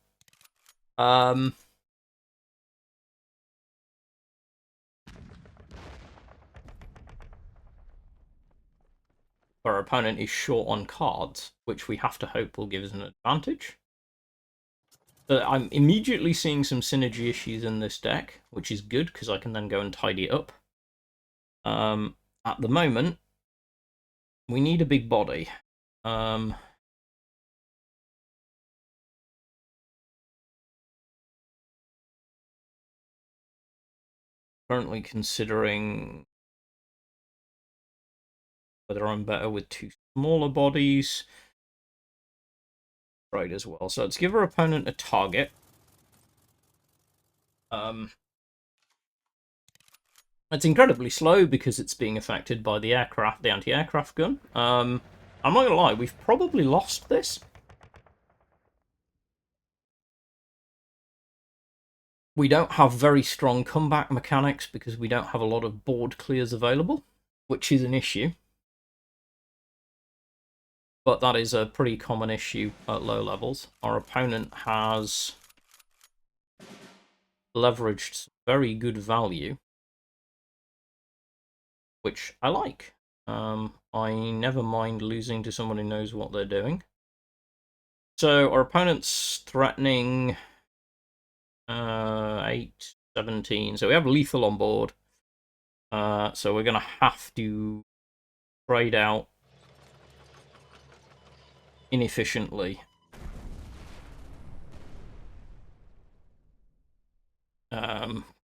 Our opponent is short on cards, which we have to hope will give us an advantage. But I'm immediately seeing some synergy issues in this deck, which is good, because I can then go and tidy it up. And at the moment, we need a big body. Currently considering whether I'm better with 2 smaller bodies. Right, as well. So let's give our opponent a target. It's incredibly slow because it's being affected by the aircraft, the anti-aircraft gun. I'm not gonna lie, we've probably lost this. We don't have very strong comeback mechanics because we don't have a lot of board clears available, which is an issue. But that is a pretty common issue at low levels. Our opponent has leveraged some very good value, which I like. I never mind losing to someone who knows what they're doing. So our opponent's threatening 8, 17. So we have lethal on board. So we're going to have to trade out inefficiently.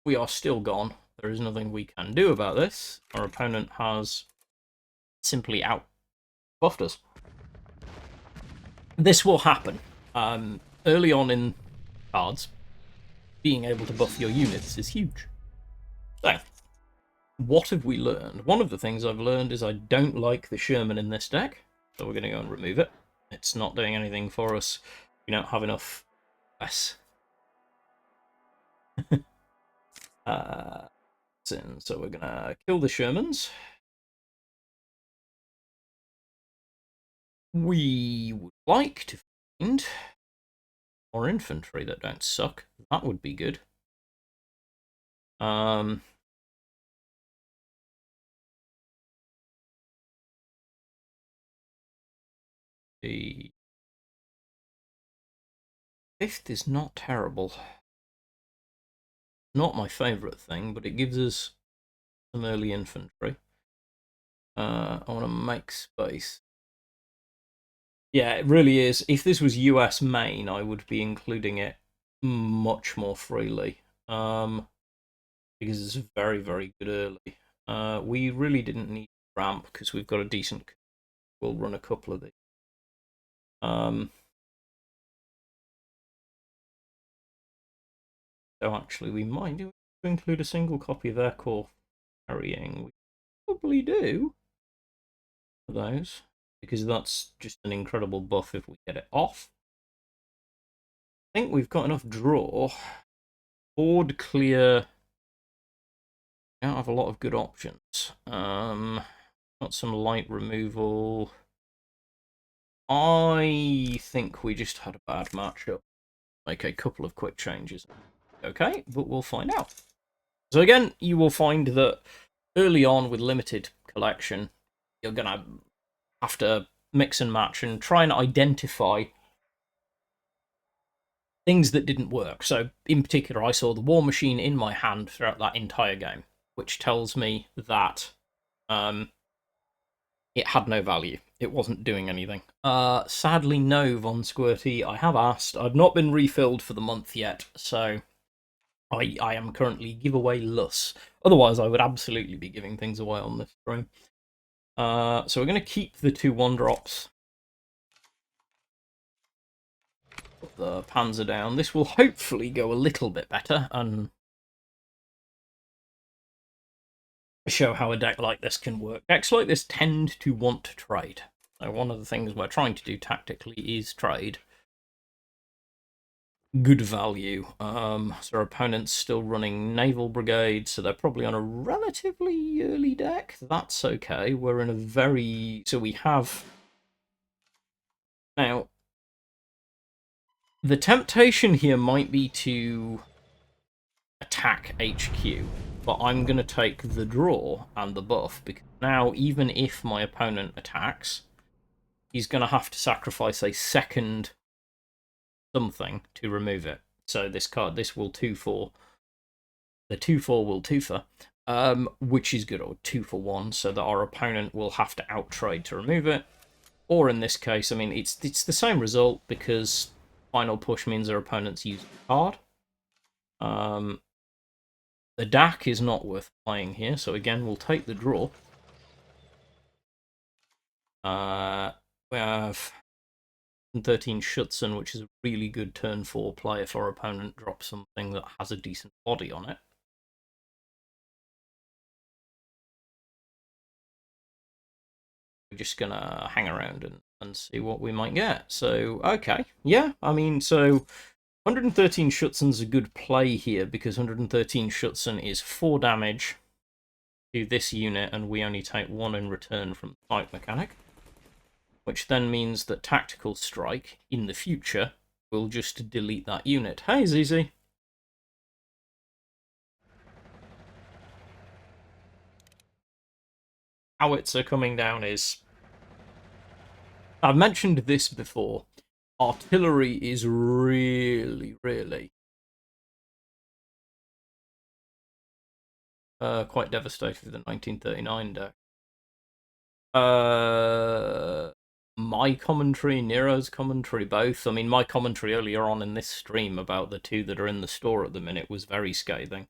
We are still gone. There is nothing we can do about this. Our opponent has simply out-buffed us. This will happen. Early on in cards, being able to buff your units is huge. So, what have we learned? One of the things I've learned is I don't like the Sherman in this deck, so we're going to go and remove it. It's not doing anything for us. We don't have enough S. So we're going to kill the Shermans. We would like to find more infantry that don't suck. That would be good. The 5th is not terrible. Not my favourite thing, but it gives us some early infantry. I want to make space. Yeah, it really is. If this was US main, I would be including it much more freely. Because it's very, very good early. We really didn't need ramp because we've got a decent... We'll run a couple of these. So actually, we might do include a single copy of Air Corps carrying. We probably do for those, because that's just an incredible buff if we get it off. I think we've got enough draw. Board clear. We don't have a lot of good options. Got some light removal. I think we just had a bad matchup. Make a couple of quick changes. Okay, but we'll find out. So again, you will find that early on with limited collection, you're going to have to mix and match and try and identify things that didn't work. So in particular, I saw the War Machine in my hand throughout that entire game, which tells me that it had no value. It wasn't doing anything. Sadly, no, Von Squirty. I have asked. I've not been refilled for the month yet, so I am currently giveaway-less. Otherwise, I would absolutely be giving things away on this stream. So we're going to keep the 2 1-drops. Put the Panzer down. This will hopefully go a little bit better and show how a deck like this can work. Decks like this tend to want to trade. So one of the things we're trying to do tactically is trade. Good value. So our opponent's still running Naval Brigade, so they're probably on a relatively early deck. That's okay. We're in a very... So we have... Now, the temptation here might be to attack HQ, but I'm going to take the draw and the buff, because now, even if my opponent attacks, he's going to have to sacrifice a second something to remove it. So this card, this will 2-4. The 2-4 will 2-for. which is good, or 2 for 1, so that our opponent will have to outtrade to remove it. Or in this case, I mean, it's the same result because final push means our opponent's using a card. The DAC is not worth playing here, so again, we'll take the draw. We have 13 Schutzen, which is a really good turn 4 play if our opponent drops something that has a decent body on it. We're just gonna hang around and see what we might get. So, okay, yeah, I mean, so 113 Schutzen's a good play here because 113 Schutzen is 4 damage to this unit, and we only take 1 in return from the fight mechanic, which then means that Tactical Strike in the future will just delete that unit. Hey, ZZ. Howitzer coming down is... I've mentioned this before. Artillery is really, really quite devastating for the 1939 deck. My commentary, Nero's commentary, both. I mean, my commentary earlier on in this stream about the 2 that are in the store at the minute was very scathing.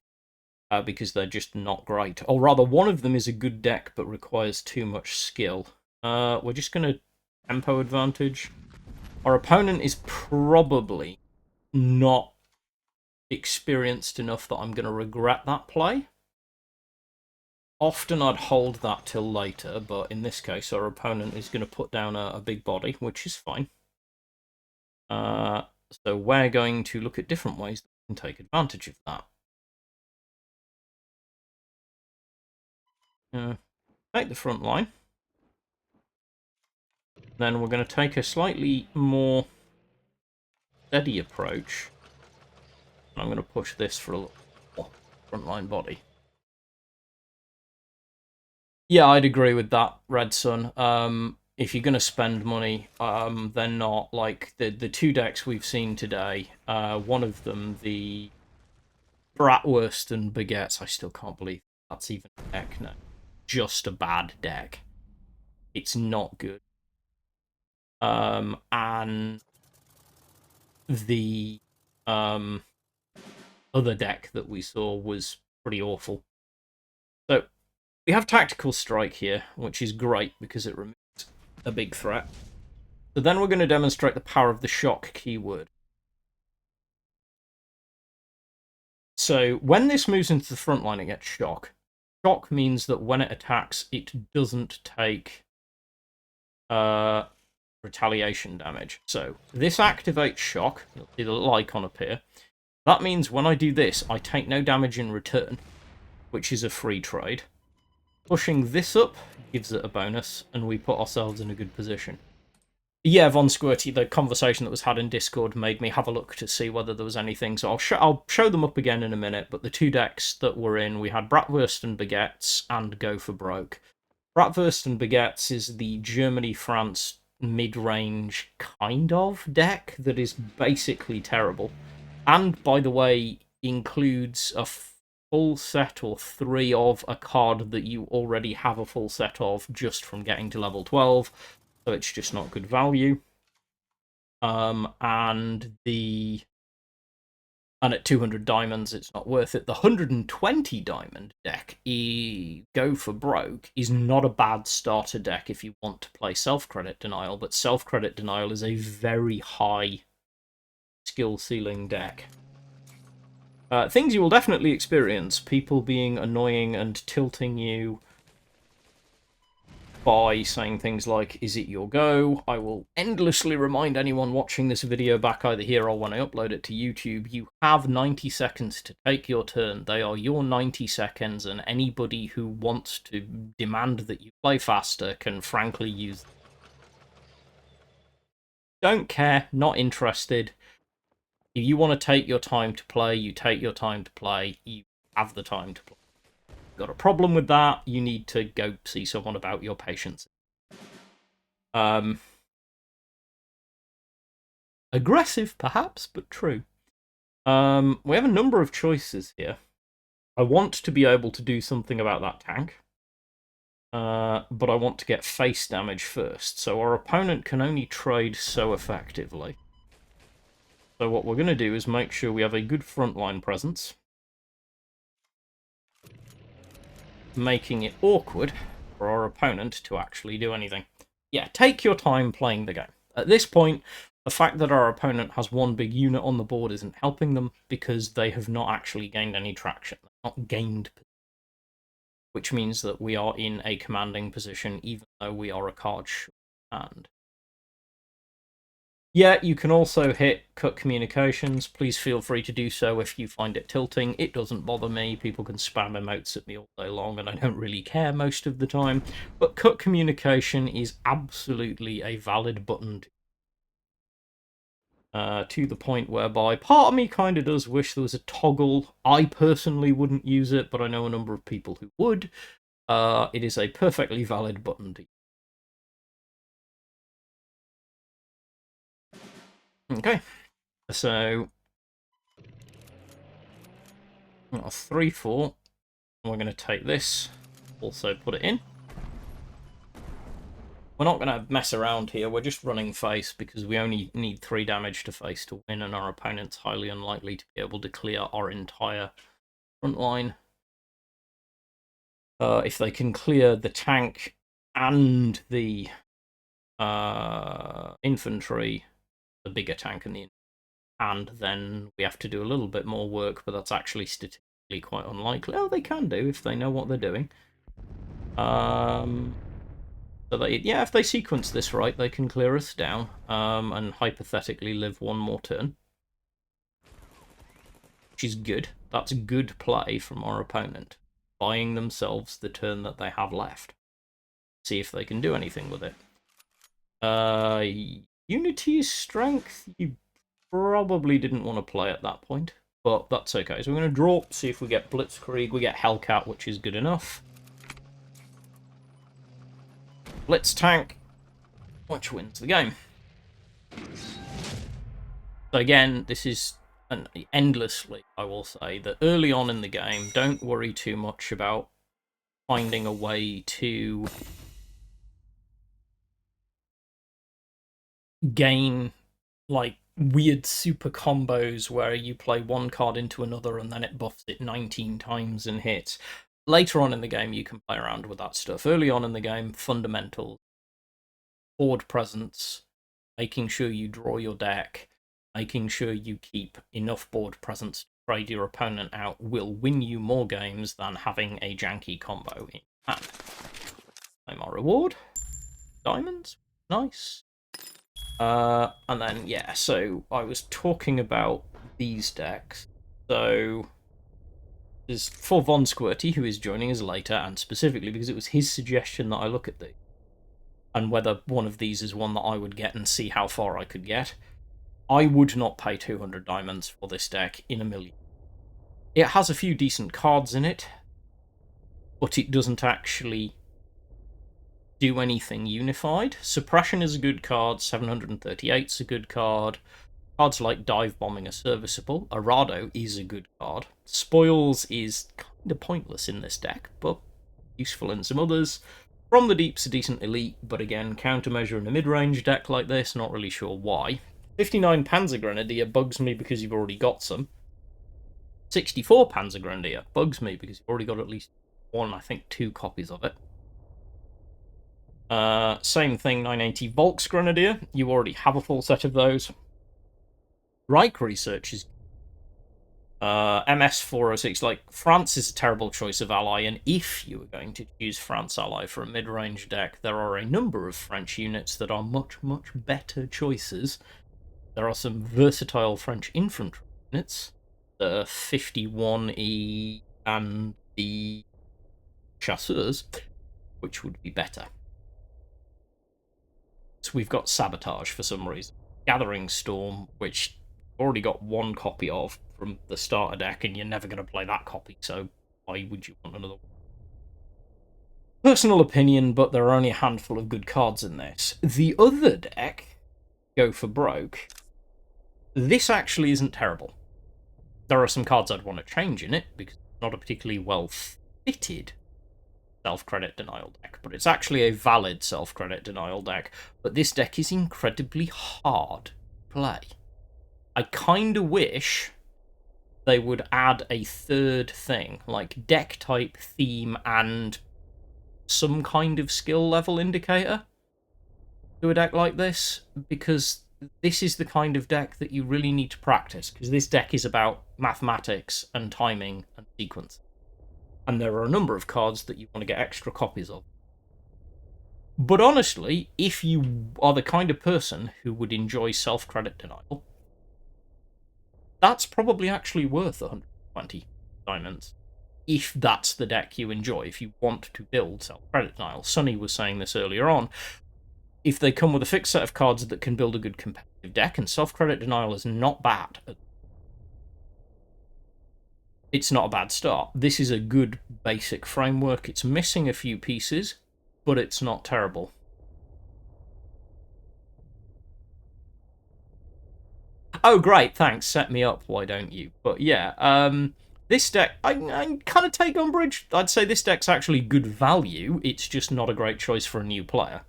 Because they're just not great. Or rather, one of them is a good deck, but requires too much skill. We're just going to tempo advantage. Our opponent is probably not experienced enough that I'm going to regret that play. Often I'd hold that till later, but in this case, our opponent is going to put down a big body, which is fine. So we're going to look at different ways that we can take advantage of that. Take the front line. Then we're going to take a slightly more steady approach. I'm going to push this for a little more frontline body. Yeah, I'd agree with that, Red Sun. If you're going to spend money, then not like the 2 decks we've seen today. One of them, the Bratwurst and Baguettes, I still can't believe that's even a deck. No, just a bad deck. It's not good. And the other deck that we saw was pretty awful. So we have Tactical Strike here, which is great because it removes a big threat. So then we're going to demonstrate the power of the shock keyword. So when this moves into the front line, it gets shock. Shock means that when it attacks, it doesn't take retaliation damage. So this activates shock. You'll see the little icon appear. That means when I do this, I take no damage in return, which is a free trade. Pushing this up gives it a bonus, and we put ourselves in a good position. Yeah, Von Squirty, the conversation that was had in Discord made me have a look to see whether there was anything, so I'll show them up again in a minute, but the 2 decks that were in, we had Bratwurst and Baguettes and Go for Broke. Bratwurst and Baguettes is the Germany-France mid-range kind of deck that is basically terrible. And, by the way, includes a full set or 3 of a card that you already have a full set of just from getting to level 12, so it's just not good value. And at 200 diamonds, it's not worth it. The 120 diamond deck, Go for Broke, is not a bad starter deck if you want to play Self-Credit Denial, but Self-Credit Denial is a very high skill ceiling deck. Things you will definitely experience, people being annoying and tilting you by saying things like, is it your go? I will endlessly remind anyone watching this video back either here or when I upload it to YouTube, you have 90 seconds to take your turn. They are your 90 seconds, and anybody who wants to demand that you play faster can frankly use them. Don't care, not interested. If you want to take your time to play, you take your time to play. You have the time to play. Got a problem with that, you need to go see someone about your patience. Aggressive, perhaps, but true. We have a number of choices here. I want to be able to do something about that tank, but I want to get face damage first, so our opponent can only trade so effectively. So what we're going to do is make sure we have a good frontline presence, making it awkward for our opponent to actually do anything. Yeah, take your time playing the game. At this point, the fact that our opponent has one big unit on the board isn't helping them because they have not actually gained any traction. They've not gained, which means that we are in a commanding position even though we are a card short hand. Yeah, you can also hit cut communications. Please feel free to do so if you find it tilting. It doesn't bother me. People can spam emotes at me all day long, and I don't really care most of the time. But cut communication is absolutely a valid button to the point whereby part of me kind of does wish there was a toggle. I personally wouldn't use it, but I know a number of people who would. It is a perfectly valid button to use. Okay, so 3-4. We're going to take this, also put it in. We're not going to mess around here, we're just running face because we only need 3 damage to face to win, and our opponent's highly unlikely to be able to clear our entire front line. If they can clear the tank and the infantry, the bigger tank and then we have to do a little bit more work, but that's actually statistically quite unlikely. Oh, they can do if they know what they're doing. So if they sequence this right, they can clear us down, and hypothetically live one more turn. Which is good. That's good play from our opponent. Buying themselves the turn that they have left. See if they can do anything with it. Unity's Strength, you probably didn't want to play at that point, but that's okay. So we're going to draw, see if we get Blitzkrieg. We get Hellcat, which is good enough. Blitz Tank, which wins the game. So again, this is endlessly, I will say, that early on in the game, don't worry too much about finding a way to gain like weird super combos where you play one card into another and then it buffs it 19 times and hits. Later on in the game, you can play around with that stuff. Early on in the game, fundamental board presence, making sure you draw your deck, making sure you keep enough board presence to trade your opponent out will win you more games than having a janky combo in hand. Claim our reward. Diamonds. Nice. And then, yeah, so I was talking about these decks. So there's for Von Squirty, who is joining us later, and specifically because it was his suggestion that I look at these, and whether one of these is one that I would get and see how far I could get. I would not pay 200 diamonds for this deck in a million. It has a few decent cards in it, but it doesn't actually do anything unified. Suppression is a good card, 738 is a good card. Cards like Dive Bombing are serviceable. Arado is a good card. Spoils is kind of pointless in this deck, but useful in some others. From the Deep's a decent elite, but again, countermeasure in a mid-range deck like this, not really sure why. 59 Panzer Grenadier bugs me because you've already got some. 64 Panzer Grenadier bugs me because you've already got at least one, I think 2 copies of it. Same thing, 980 Volks Grenadier. You already have a full set of those. Reich Research is MS406. Like, France is a terrible choice of ally, and if you were going to choose France ally for a mid-range deck, there are a number of French units that are much, much better choices. There are some versatile French infantry units, the 51E and the Chasseurs, which would be better. So we've got Sabotage for some reason. Gathering Storm, which you've already got 1 copy of from the starter deck, and you're never going to play that copy, so why would you want another one? Personal opinion, but there are only a handful of good cards in this. The other deck, Go for Broke, this actually isn't terrible. There are some cards I'd want to change in it, because not a particularly well fitted self-credit denial deck, but it's actually a valid self-credit denial deck. But this deck is incredibly hard to play. I kind of wish they would add a third thing, like deck type, theme, and some kind of skill level indicator to a deck like this, because this is the kind of deck that you really need to practice, because this deck is about mathematics and timing and sequence. And there are a number of cards that you want to get extra copies of. But honestly, if you are the kind of person who would enjoy self-credit denial, that's probably actually worth 120 diamonds. If that's the deck you enjoy, if you want to build self-credit denial. Sonny was saying this earlier on. If they come with a fixed set of cards that can build a good competitive deck, and self-credit denial is not bad. It's not a bad start. This is a good basic framework. It's missing a few pieces, but it's not terrible. Oh, great, thanks. Set me up, why don't you? But yeah, this deck, I kind of take umbrage. I'd say this deck's actually good value. It's just not a great choice for a new player.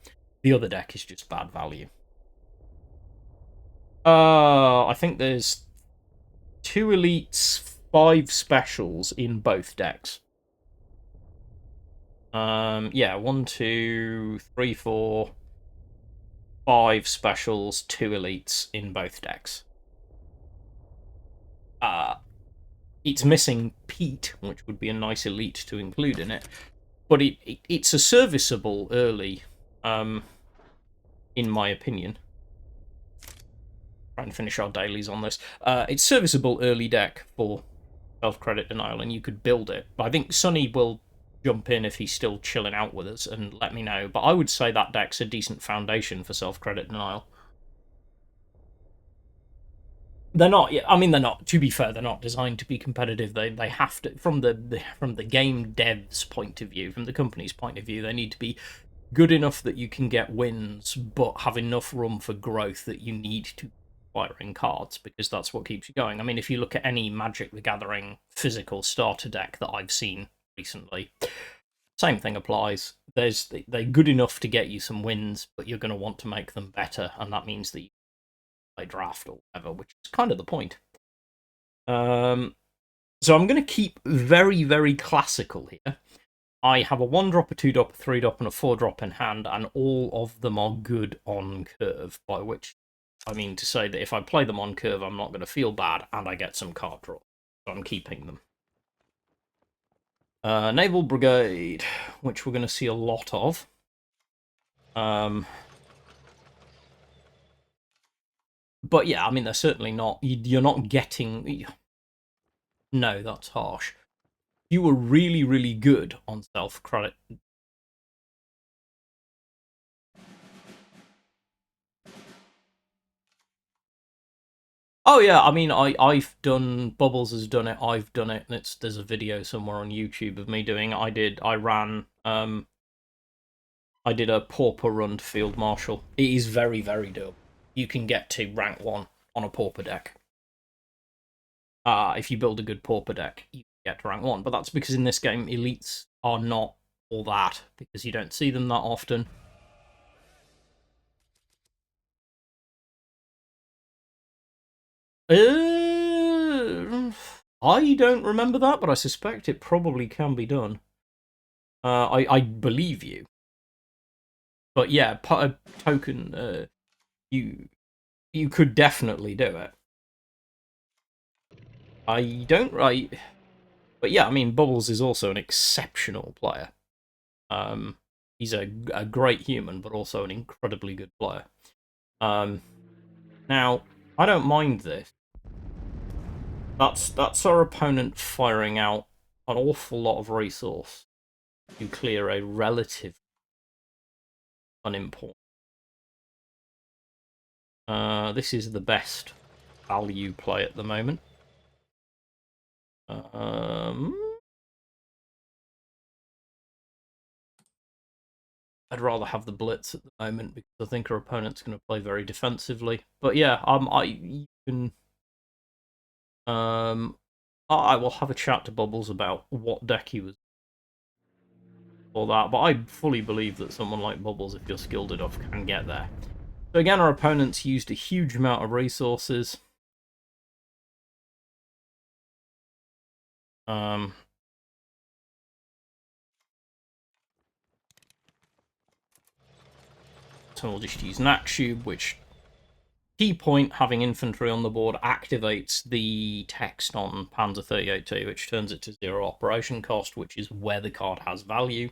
The other deck is just bad value. I think there's 2 elites, 5 specials in both decks. Yeah, 1, 2, 3, 4, 5 specials, 2 elites in both decks. It's missing Pete, which would be a nice elite to include in it, but it's a serviceable early, in my opinion. Trying to finish our dailies on this. It's serviceable early deck for self-credit denial, and you could build it. But I think Sonny will jump in if he's still chilling out with us and let me know. But I would say that deck's a decent foundation for self-credit denial. They're not. I mean, they're not. To be fair, they're not designed to be competitive. They have to, from the game devs' point of view, from the company's point of view, they need to be good enough that you can get wins, but have enough room for growth that you need to acquiring cards, because that's what keeps you going. I mean, if you look at any Magic the Gathering physical starter deck that I've seen recently, same thing applies. They're good enough to get you some wins, but you're going to want to make them better, and that means that you play draft or whatever, which is kind of the point. So I'm going to keep very, very classical here. I have a 1-drop, a 2-drop, a 3-drop, and a 4-drop in hand, and all of them are good on curve, by which I mean to say that if I play them on curve, I'm not going to feel bad, and I get some card draw. So I'm keeping them. Naval Brigade, which we're going to see a lot of. But yeah, I mean, they're certainly not... You're not getting... No, that's harsh. You were really, really good on self-credit. Oh yeah, I mean, I've done... Bubbles has done it, I've done it. There's a video somewhere on YouTube of me doing it. I ran... I did a Pauper run to Field Marshal. It is very, very doable. You can get to rank 1 on a Pauper deck. If you build a good Pauper deck, you get to rank 1. But that's because in this game, elites are not all that, because you don't see them that often. I don't remember that, but I suspect it probably can be done. I believe you. But yeah, a token, you could definitely do it. I don't right, but yeah, I mean, Bubbles is also an exceptional player. He's a great human, but also an incredibly good player. Now, I don't mind this. That's our opponent firing out an awful lot of resource to clear a relative unimportant. This is the best value play at the moment. I'd rather have the blitz at the moment because I think our opponent's going to play very defensively. But yeah, you can I will have a chat to Bubbles about what deck he was for that, but I fully believe that someone like Bubbles, if you're skilled enough, can get there. So again, our opponents used a huge amount of resources. So we'll just use Nakshub, which key point, having infantry on the board, activates the text on Panzer 38T, which turns it to 0 operation cost, which is where the card has value.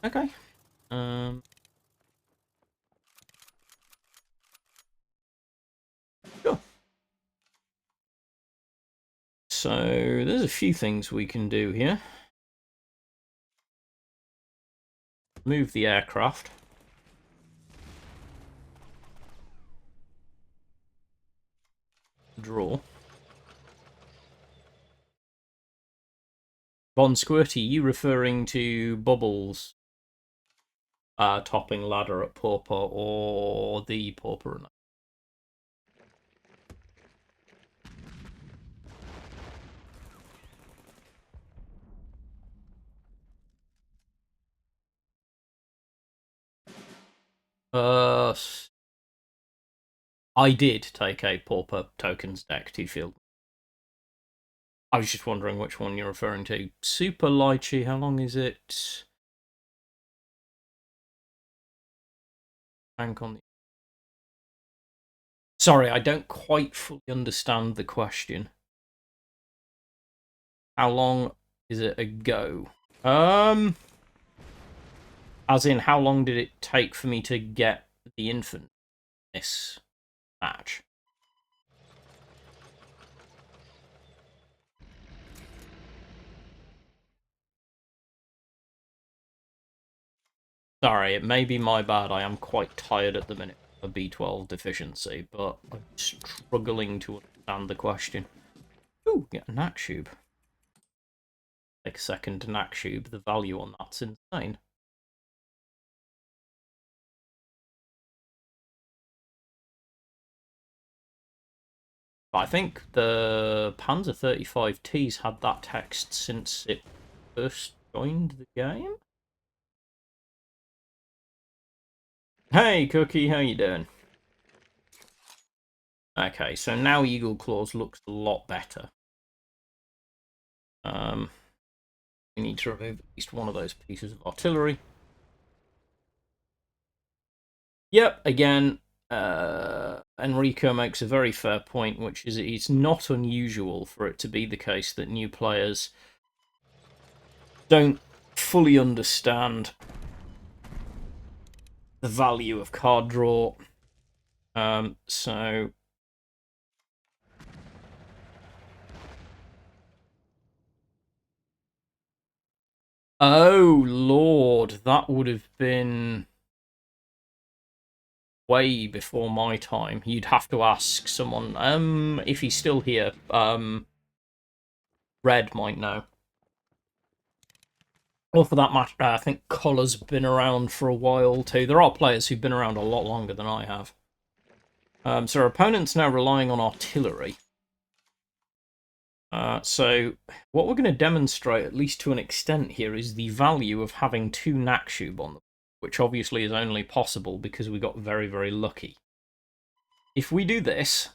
Okay. Sure. So there's a few things we can do here. Move the aircraft. Draw. Von Squirty, you referring to Bubbles topping ladder at Pauper or the Pauper? I did take a Pauper tokens deck to field. I was just wondering which one you're referring to. Super Lychee, how long is it? Bank on the... Sorry, I don't quite fully understand the question. How long is it ago? As in, how long did it take for me to get the infant in this match? Sorry, it may be my bad. I am quite tired at the minute of B12 deficiency, but I'm struggling to understand the question. Ooh, get a Nakshub. Take a second to Nakshub. The value on that's insane. But I think the Panzer 35T's had that text since it first joined the game. Hey, Cookie, how you doing? Okay, so now Eagle Claws looks a lot better. We need to remove at least one of those pieces of artillery. Yep, again, Enrico makes a very fair point, which is it's not unusual for it to be the case that new players don't fully understand the value of card draw. So oh Lord, that would have been way before my time. You'd have to ask someone. If he's still here, Red might know. Or for that matter, I think Collar's been around for a while too. There are players who've been around a lot longer than I have. So our opponent's now relying on artillery. So what we're going to demonstrate, at least to an extent here, is the value of having two Nakshub on them, which obviously is only possible because we got very, very lucky. If we do this,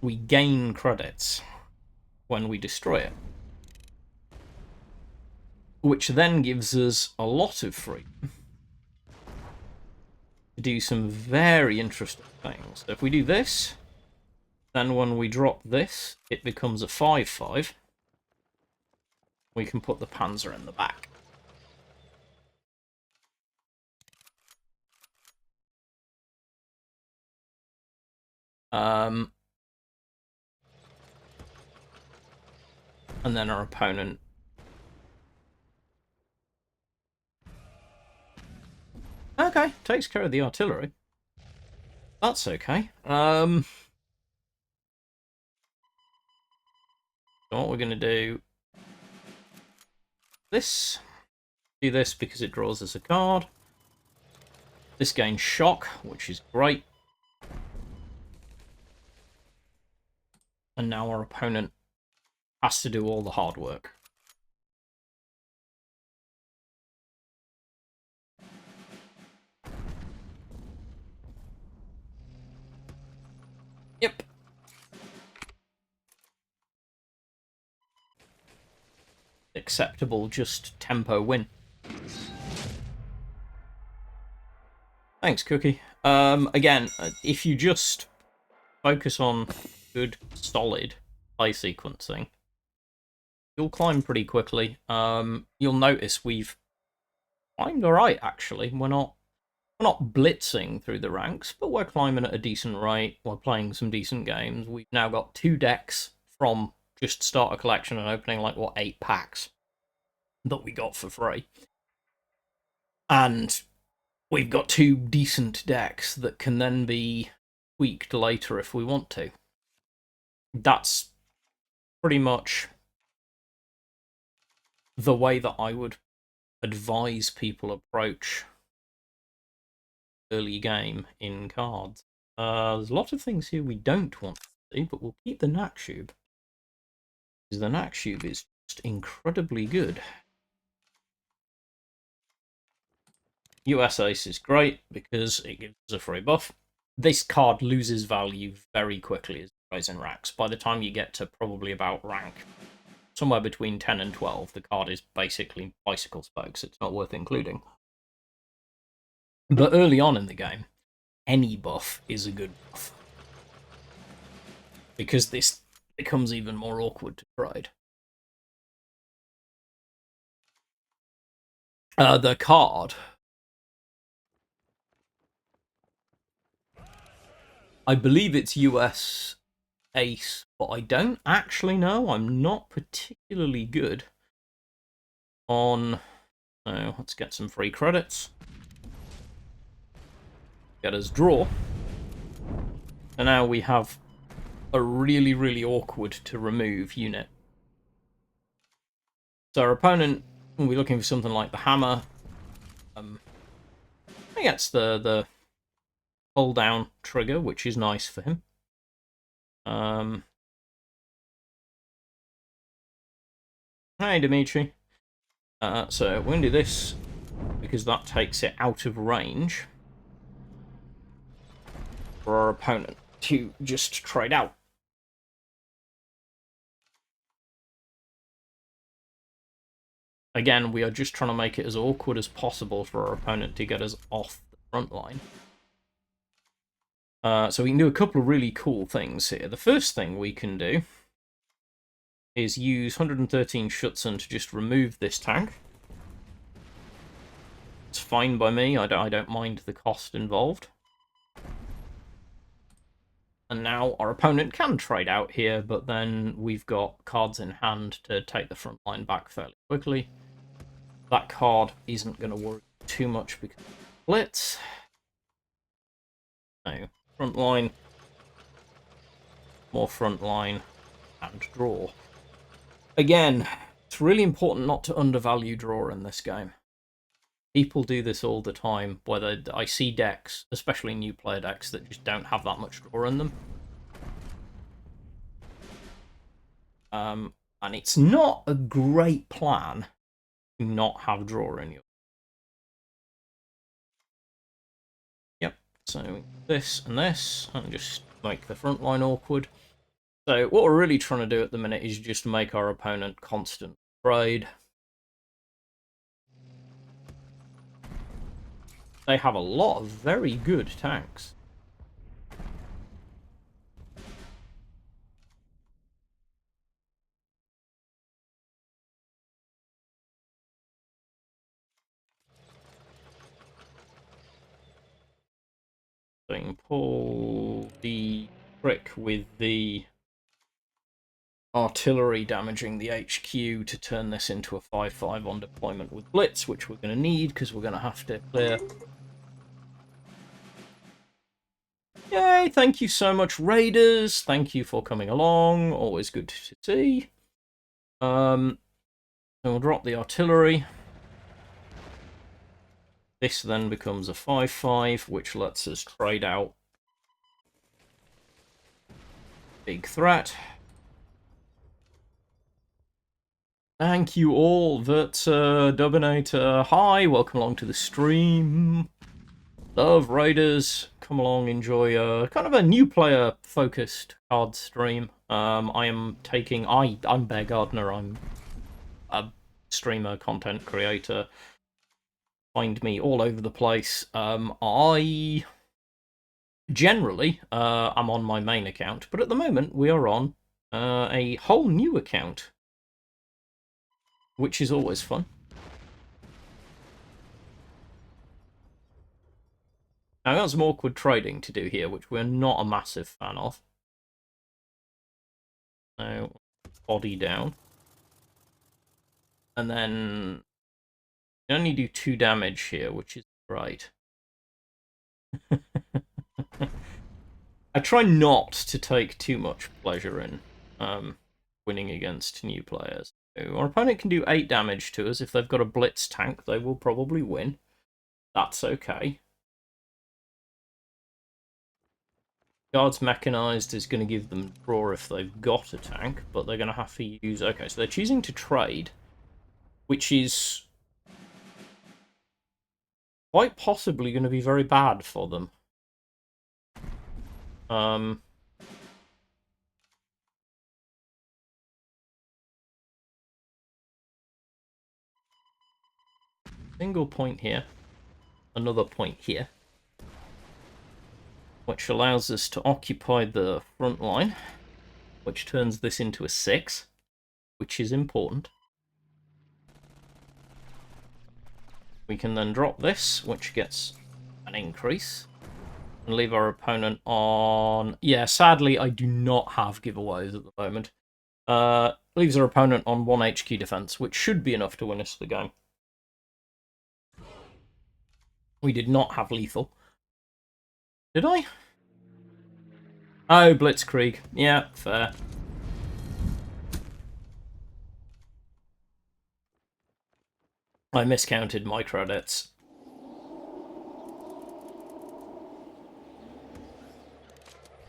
we gain credits when we destroy it, which then gives us a lot of freedom to do some very interesting things. So if we do this, then when we drop this, it becomes a 5/5. We can put the Panzer in the back. And then our opponent... Okay, takes care of the artillery. That's okay. So what we're going to do... This... Do this because it draws us a card. This gains shock, which is great. And now our opponent has to do all the hard work. Yep. Acceptable, just tempo win. Thanks, Cookie. Again, if you just focus on good, solid play sequencing, you'll climb pretty quickly. You'll notice we've climbed alright, actually. We're not blitzing through the ranks, but we're climbing at a decent rate. We're playing some decent games. We've now got 2 decks from just starter collection and opening, like, what, 8 packs that we got for free. And we've got 2 decent decks that can then be tweaked later if we want to. That's pretty much the way that I would advise people approach early game in cards. There's a lot of things here we don't want to see, but we'll keep the Nakshub, because the Nakshub is just incredibly good. US Ace is great because it gives us a free buff. This card loses value very quickly as it goes in ranks. By the time you get to probably about rank somewhere between 10 and 12, the card is basically bicycle spokes. It's not worth including. But early on in the game, any buff is a good buff, because this becomes even more awkward to trade. The card, I believe it's US Ace, but I don't actually know. I'm not particularly good on... So let's get some free credits. Get us draw. And now we have a really, really awkward to remove unit. So our opponent will be looking for something like the hammer. He gets the pull down trigger, which is nice for him. Hey, Dimitri. So we're going to do this because that takes it out of range for our opponent to just trade out. Again, we are just trying to make it as awkward as possible for our opponent to get us off the front line. So we can do a couple of really cool things here. The first thing we can do is use 113 Schutzen to just remove this tank. It's fine by me. I don't mind the cost involved. And now our opponent can trade out here, but then we've got cards in hand to take the front line back fairly quickly. That card isn't going to worry too much because of blitz. So, front line, more front line, and draw. Again, it's really important not to undervalue draw in this game. People do this all the time, whether I see decks, especially new player decks, that just don't have that much draw in them. And it's not a great plan to not have draw in you. Yep, so this, and just make the front line awkward. So what we're really trying to do at the minute is just make our opponent constant trade. They have a lot of very good tanks. So you can pull the trick with the artillery damaging the HQ to turn this into a 5-5 on deployment with Blitz, which we're going to need because we're going to have to clear. Yay, thank you so much, Raiders. Thank you for coming along. Always good to see. So we'll drop the artillery. This then becomes a 5-5, which lets us trade out big threat. Thank you all, Dubinator. Hi, welcome along to the stream. Love Raiders, come along, enjoy kind of a new player focused card stream. I am taking I'm Bear Gardner, I'm a streamer, content creator. Find me all over the place. I generally am on my main account, but at the moment we are on a whole new account, which is always fun. Now, I've got some awkward trading to do here, which we're not a massive fan of. So, body down. And then you only do 2 damage here, which is great. I try not to take too much pleasure in winning against new players. So our opponent can do 8 damage to us. If they've got a blitz tank, they will probably win. That's okay. Guards Mechanized is going to give them draw if they've got a tank, but they're going to have to use... Okay, so they're choosing to trade, which is quite possibly going to be very bad for them. Single point here, another point here, which allows us to occupy the front line, which turns this into a 6, which is important. We can then drop this, which gets an increase, and leave our opponent on... Yeah, sadly, I do not have giveaways at the moment. Leaves our opponent on 1 HQ defense, which should be enough to win us the game. We did not have lethal. Did I? Oh, Blitzkrieg. Yeah, fair. I miscounted my credits.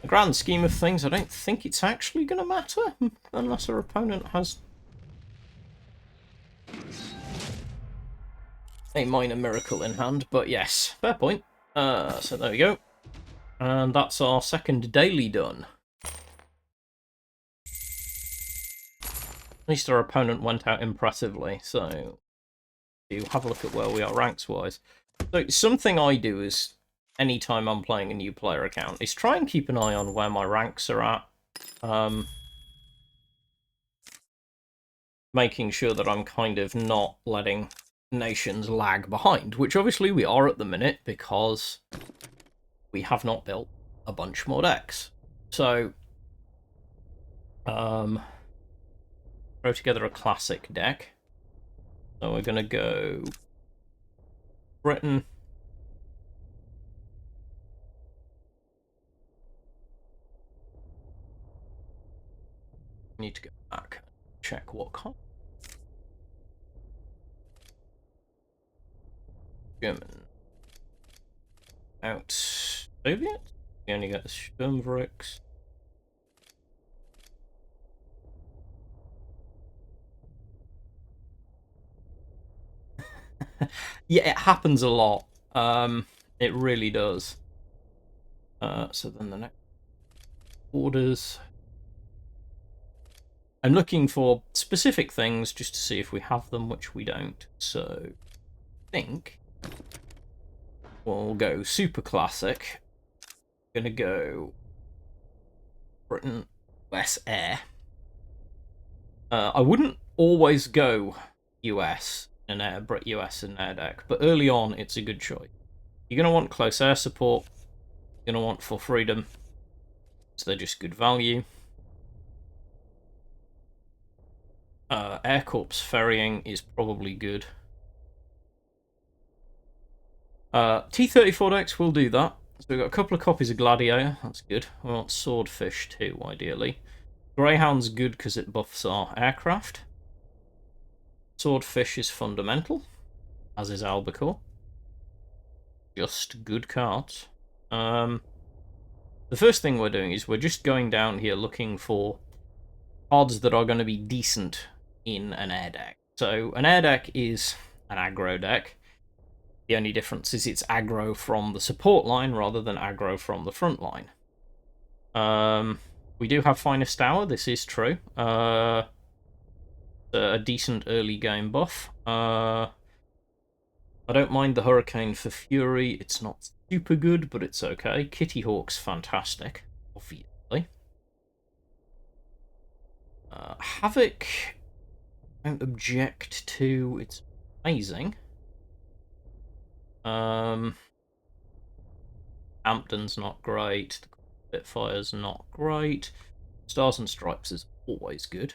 The grand scheme of things, I don't think it's actually going to matter, unless our opponent has a minor miracle in hand, but yes, fair point. So there we go. And that's our second daily done. At least our opponent went out impressively, so you have a look at where we are ranks-wise. So something I do is, anytime I'm playing a new player account, is try and keep an eye on where my ranks are at. Making sure that I'm kind of not letting nations lag behind, which obviously we are at the minute because we have not built a bunch more decks. So, throw together a classic deck. So we're going to go Britain. Need to go back and check what kind. German. Out Soviet. We only get the Sturmvrix. Yeah, it happens a lot. It really does. So then the next orders. I'm looking for specific things just to see if we have them, which we don't. So I think we'll go super classic. Gonna go Britain, US Air. I wouldn't always go US and Air, Brit US and Air deck, but early on it's a good choice. You're gonna want close air support. You're gonna want for freedom, so they're just good value. Air Corps ferrying is probably good. T-34 decks will do that. So we've got a couple of copies of Gladiator, that's good. We want Swordfish too, ideally. Greyhound's good because it buffs our aircraft. Swordfish is fundamental, as is Albacore. just good cards. The first thing we're doing is we're just going down here looking for cards that are going to be decent in an air deck. So an air deck is an aggro deck. The only difference is it's aggro from the support line rather than aggro from the front line. We do have Finest Hour, this is true. A decent early game buff. I don't mind the Hurricane for Fury. It's not super good, but it's okay. Kitty Hawk's fantastic, obviously. Havoc, I don't object to. It's amazing. Hampton's not great. Spitfire's not great. Stars and Stripes is always good.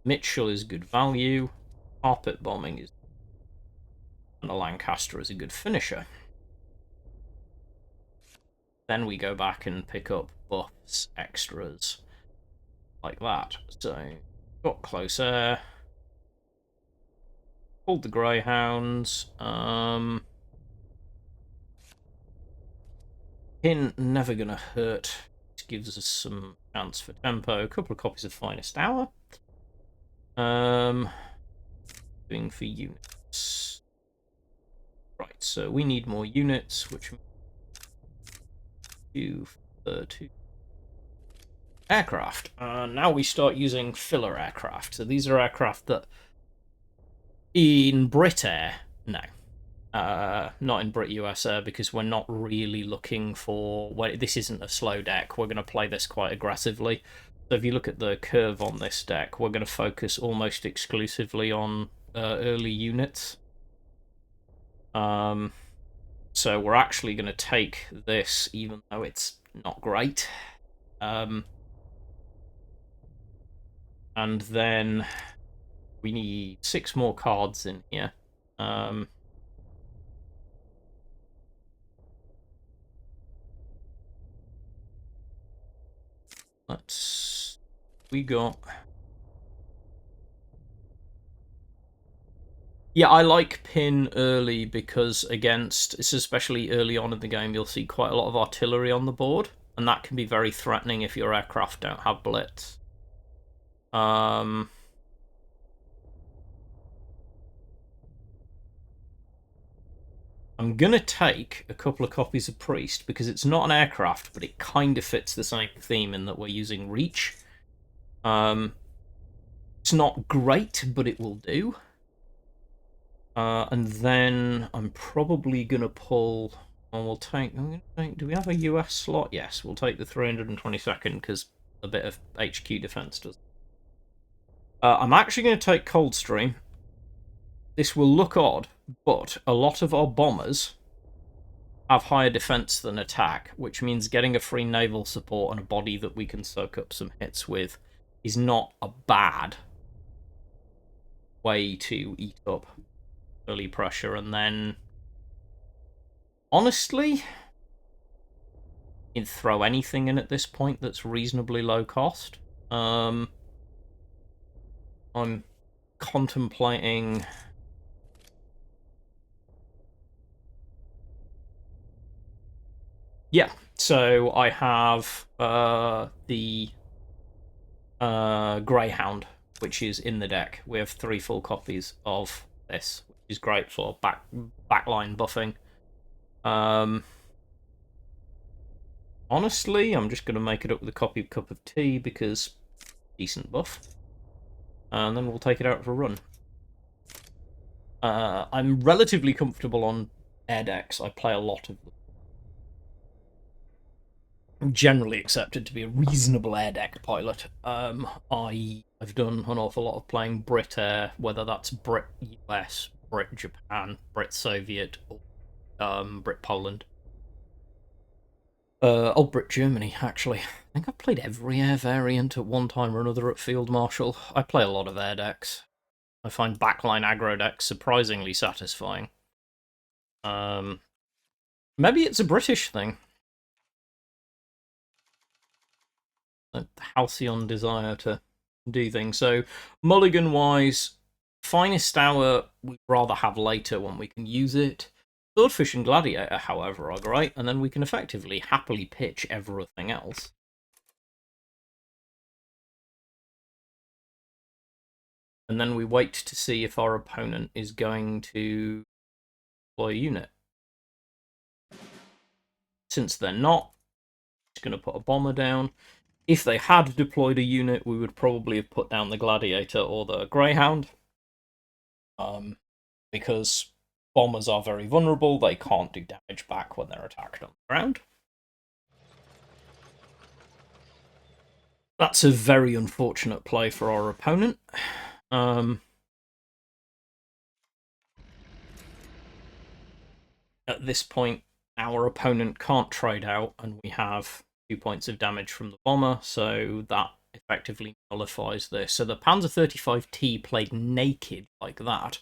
Mitchell is good value. Carpet Bombing is... and a Lancaster is a good finisher. Then we go back and pick up buffs, extras, like that. So, got Close Air. Pulled the Greyhounds. Pin, never gonna hurt. This gives us some chance for tempo. A couple of copies of Finest Hour. Doing for units. Right, so we need more units, which do two aircraft. Now we start using filler aircraft. So these are aircraft that in Brit Air, no. Not in Brit US Air, because we're not really looking for... well, this isn't a slow deck. We're going to play this quite aggressively. So if you look at the curve on this deck, we're going to focus almost exclusively on early units. So we're actually going to take this, even though it's not great. And then we need 6 more cards in here. We got... yeah, I like pin early because against, it's especially early on in the game, you'll see quite a lot of artillery on the board, and that can be very threatening if your aircraft don't have blitz. I'm gonna take a couple of copies of Priest because it's not an aircraft, but it kind of fits the same theme in that we're using reach. It's not great, but it will do. And then I'm probably gonna pull. Well, we'll take. I'm gonna take. Do we have a US slot? Yes, we'll take the 322nd because a bit of HQ defense does. I'm actually going to take Coldstream. This will look odd, but a lot of our bombers have higher defense than attack, which means getting a free naval support and a body that we can soak up some hits with is not a bad way to eat up early pressure. And then, honestly, you can throw anything in at this point that's reasonably low cost. I'm contemplating... yeah, so I have the Greyhound, which is in the deck. We have 3 full copies of this, which is great for backline buffing. Honestly, I'm just going to make it up with a copy of Cup of Tea because decent buff. And then we'll take it out for a run. I'm relatively comfortable on air decks. I play a lot of them. I'm generally accepted to be a reasonable air deck pilot. I've done an awful lot of playing Brit Air, whether that's Brit US, Brit Japan, Brit Soviet, or Brit Poland. Brit Germany, actually. I think I've played every air variant at one time or another at Field Marshal. I play a lot of air decks. I find backline aggro decks surprisingly satisfying. Maybe it's a British thing. A halcyon desire to do things. So, mulligan-wise, Finest Hour we'd rather have later when we can use it. Swordfish and Gladiator, however, are great, and then we can effectively happily pitch everything else. And then we wait to see if our opponent is going to deploy a unit. Since they're not, just going to put a bomber down. If they had deployed a unit, we would probably have put down the Gladiator or the Greyhound. Because bombers are very vulnerable, they can't do damage back when they're attacked on the ground. That's a very unfortunate play for our opponent. At this point, our opponent can't trade out, and we have 2 points of damage from the bomber, so that effectively nullifies this. So the Panzer 35T played naked like that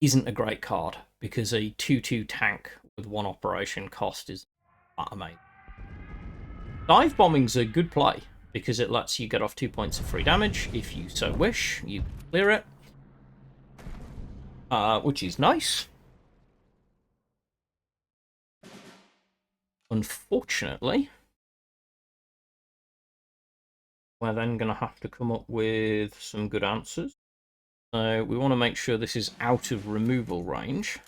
isn't a great card, because a 2-2 tank with 1 operation cost is that amazing. Dive bombing's a good play, because it lets you get off 2 points of free damage. If you so wish, you clear it, which is nice. Unfortunately, we're then going to have to come up with some good answers. So we want to make sure this is out of removal range.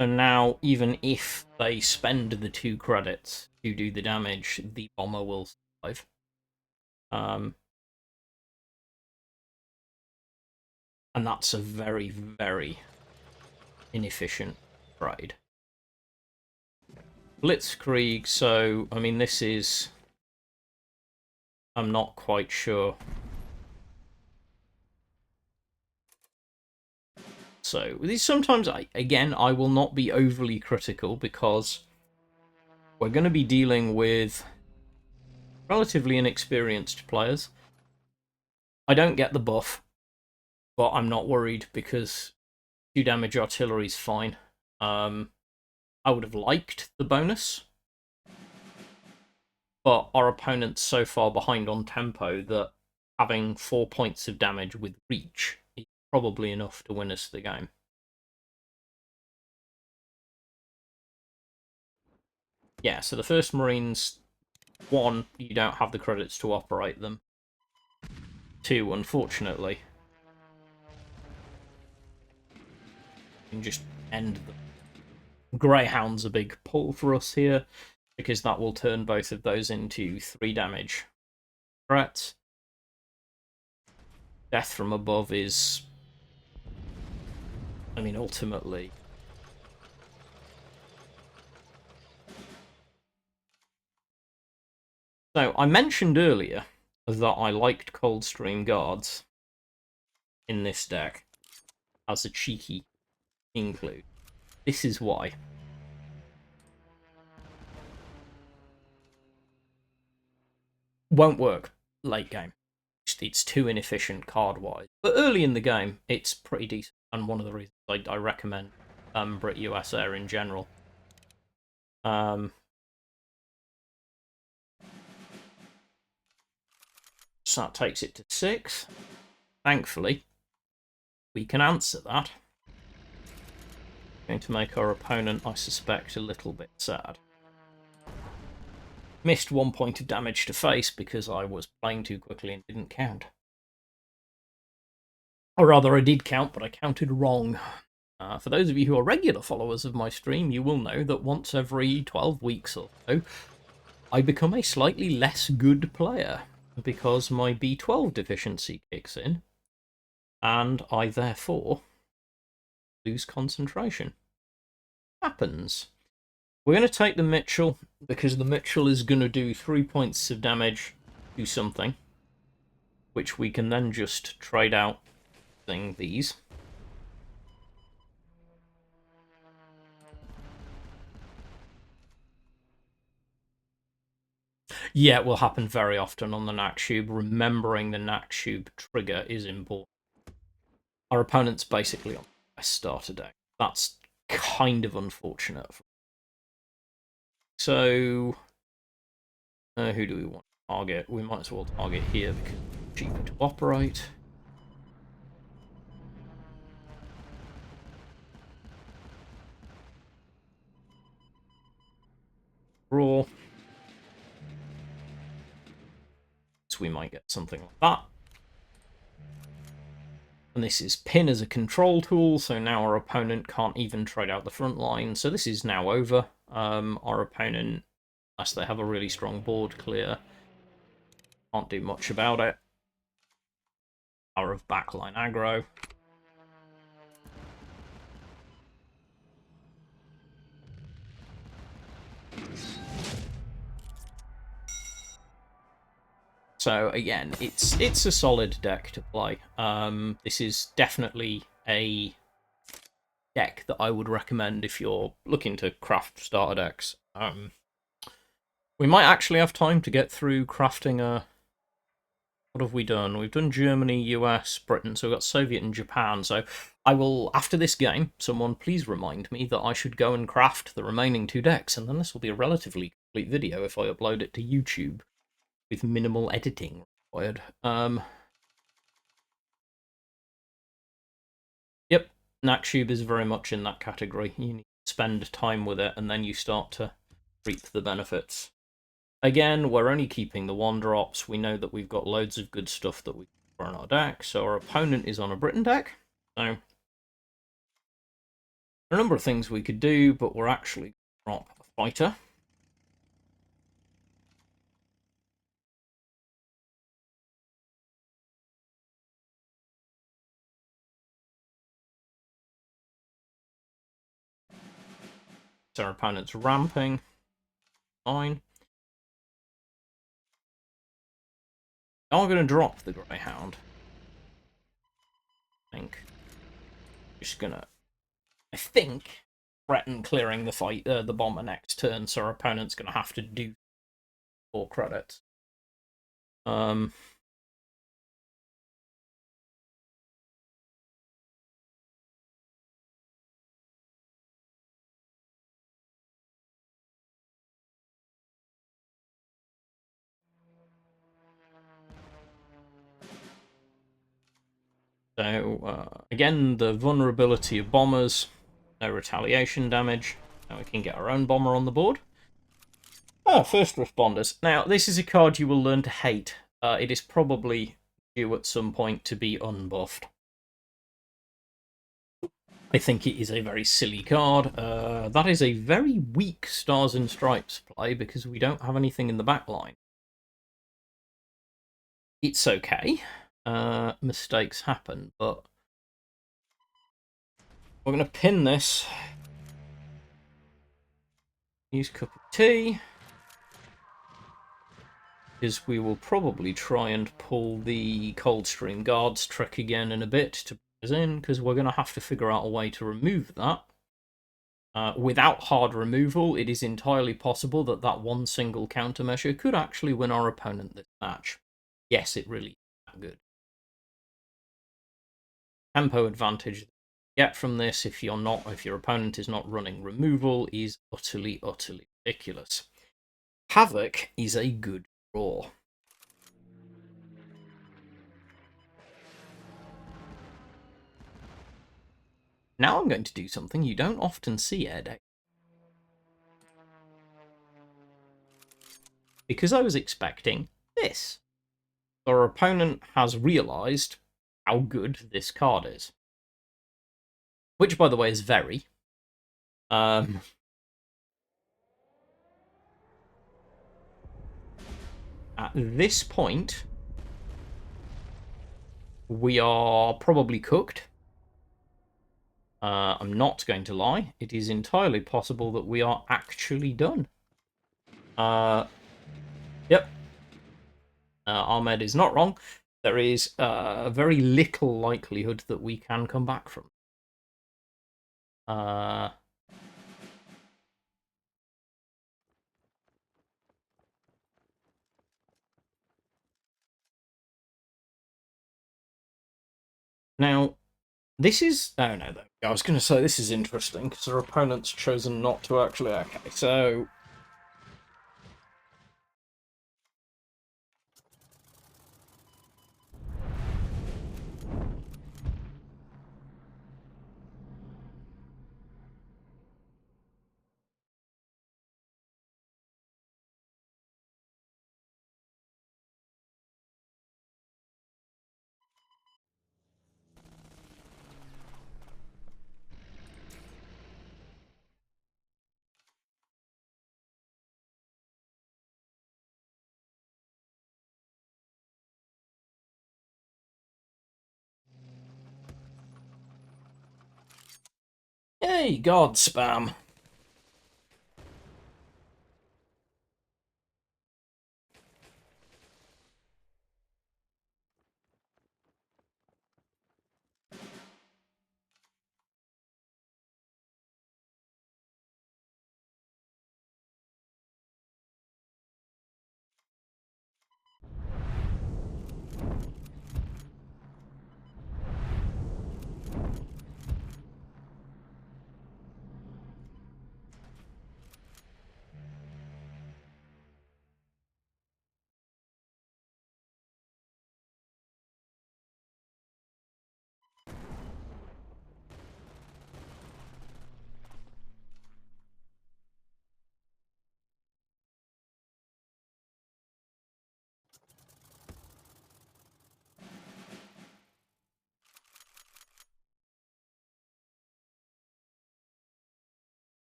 So now, even if they spend the 2 credits to do the damage, the bomber will survive. And that's a very, very inefficient trade. Blitzkrieg, so, I mean, this is... I'm not quite sure. So, sometimes, again, I will not be overly critical, because we're going to be dealing with relatively inexperienced players. I don't get the buff, but I'm not worried, because 2 damage artillery is fine. I would have liked the bonus, but our opponent's so far behind on tempo that having 4 points of damage with reach is probably enough to win us the game. Yeah, so the first Marines, 1, you don't have the credits to operate them. 2, unfortunately, you can just end them. Greyhound's a big pull for us here, because that will turn both of those into 3 damage threats. Death from above is... I mean, ultimately... So, I mentioned earlier that I liked Coldstream Guards in this deck as a cheeky include. This is why. Won't work late game. It's too inefficient card-wise. But early in the game, it's pretty decent, and one of the reasons I recommend Brit US Air in general. So that takes it to 6. Thankfully, we can answer that. Going to make our opponent, I suspect, a little bit sad. Missed 1 point of damage to face because I was playing too quickly and didn't count. Or rather, I did count, but I counted wrong. For those of you who are regular followers of my stream, you will know that once every 12 weeks or so, I become a slightly less good player, because my B12 deficiency kicks in, and I therefore lose concentration. Happens. We're going to take the Mitchell, because the Mitchell is going to do 3 points of damage to something, which we can then just trade out using these. Yeah, it will happen very often on the Nakshub. Remembering the Nakshub trigger is important. Our opponent's basically on a starter deck. That's kind of unfortunate. So, who do we want to target? We might as well target here because it's cheaper to operate. draw. So we might get something like that. And this is pin as a control tool, so now our opponent can't even trade out the front line. So this is now over. Our opponent, unless they have a really strong board clear, can't do much about it. Power of backline aggro. So again, it's a solid deck to play. This is definitely a deck that I would recommend if you're looking to craft starter decks. We might actually have time to get through crafting a... What have we done? We've done Germany, US, Britain, so we've got Soviet and Japan. So I will, after this game, someone please remind me that I should go and craft the remaining 2 decks, and then this will be a relatively complete video if I upload it to YouTube with minimal editing required. Yep, Nakshub is very much in that category. You need to spend time with it, and then you start to reap the benefits. Again, we're only keeping the 1-drops. We know that we've got loads of good stuff that we can run our deck. So our opponent is on a Britain deck. So a number of things we could do, but we're actually going to drop a fighter. So our opponent's ramping. Fine. I'm going to drop the Greyhound. I think. Just going to... I think threaten clearing the fight, the bomber next turn, so our opponent's going to have to do 4 credits. So, again, the vulnerability of bombers, no retaliation damage. Now we can get our own bomber on the board. First responders. Now, this is a card you will learn to hate. It is probably due at some point to be unbuffed. I think it is a very silly card. That is a very weak Stars and Stripes play because we don't have anything in the back line. It's okay. Mistakes happen, but we're going to pin this. Use cup of tea. Because we will probably try and pull the Coldstream Guards trick again in a bit to bring us in, because we're going to have to figure out a way to remove that. Without hard removal, it is entirely possible that that one single countermeasure could actually win our opponent this match. Yes, it really is that good. Tempo advantage you get from this if your opponent is not running removal is utterly ridiculous. Havoc is a good draw. Now I'm going to do something you don't often see, Ed. Because I was expecting this. Our opponent has realised how good this card is. Which, by the way, is very. At this point, we are probably cooked. I'm not going to lie. It is entirely possible that we are actually done. Yep. Ahmed is not wrong. There is very little likelihood that we can come back from. Now, this is... Oh, no, I was going to say this is interesting, because our opponent's chosen not to actually... Okay, so... Hey, God spam.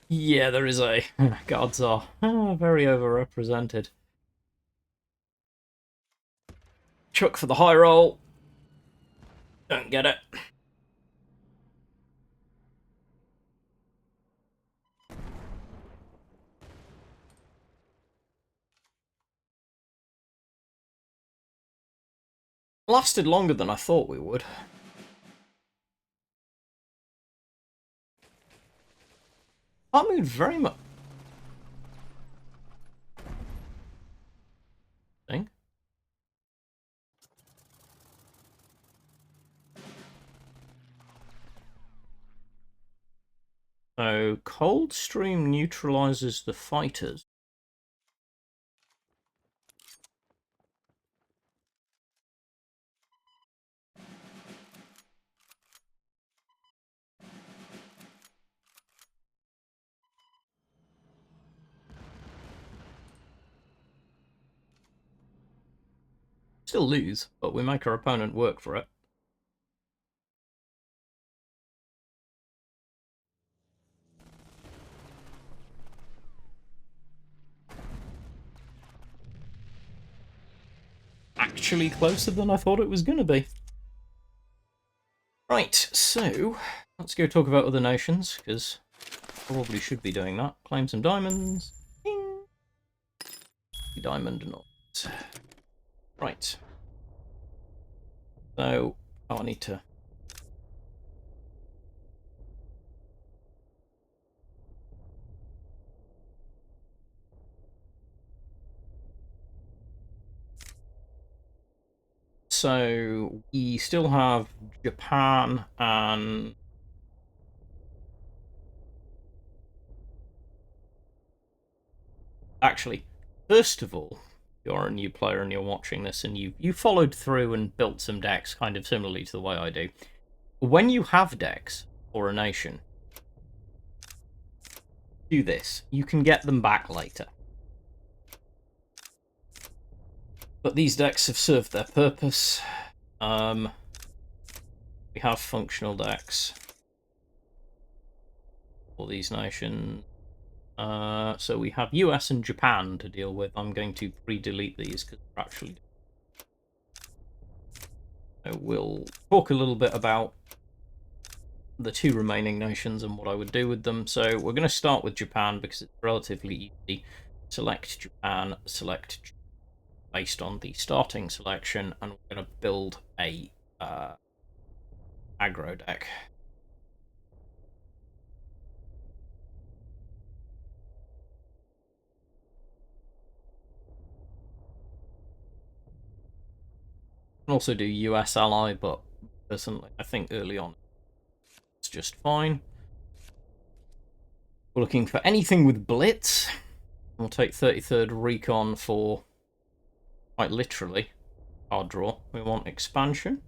Yeah, there is a... Gods are very overrepresented. Chuck for the high roll. Don't get it. Lasted longer than I thought we would. That moved very much. Thing. So, Coldstream neutralizes the fighters. Still lose, but we make our opponent work for it. Actually closer than I thought it was going to be. Right, so let's go talk about other nations, because probably should be doing that. Claim some diamonds. Ding. Diamond not. Right. So, I need to... So, we still have Japan and... Actually, first of all, you're a new player and you're watching this and you followed through and built some decks kind of similarly to the way I do. When you have decks for a nation, do this. You can get them back later. But these decks have served their purpose. We have functional decks for these nations. So we have US and Japan to deal with. I'm going to pre-delete these because they're actually... So we'll talk a little bit about the two remaining nations and what I would do with them. So we're going to start with Japan because it's relatively easy. Select Japan, select Japan based on the starting selection, and we're going to build a aggro deck. Can also do US ally, but personally I think early on it's just fine. We're looking for anything with blitz. We'll take 33rd Recon for, quite literally, card draw. We want expansion.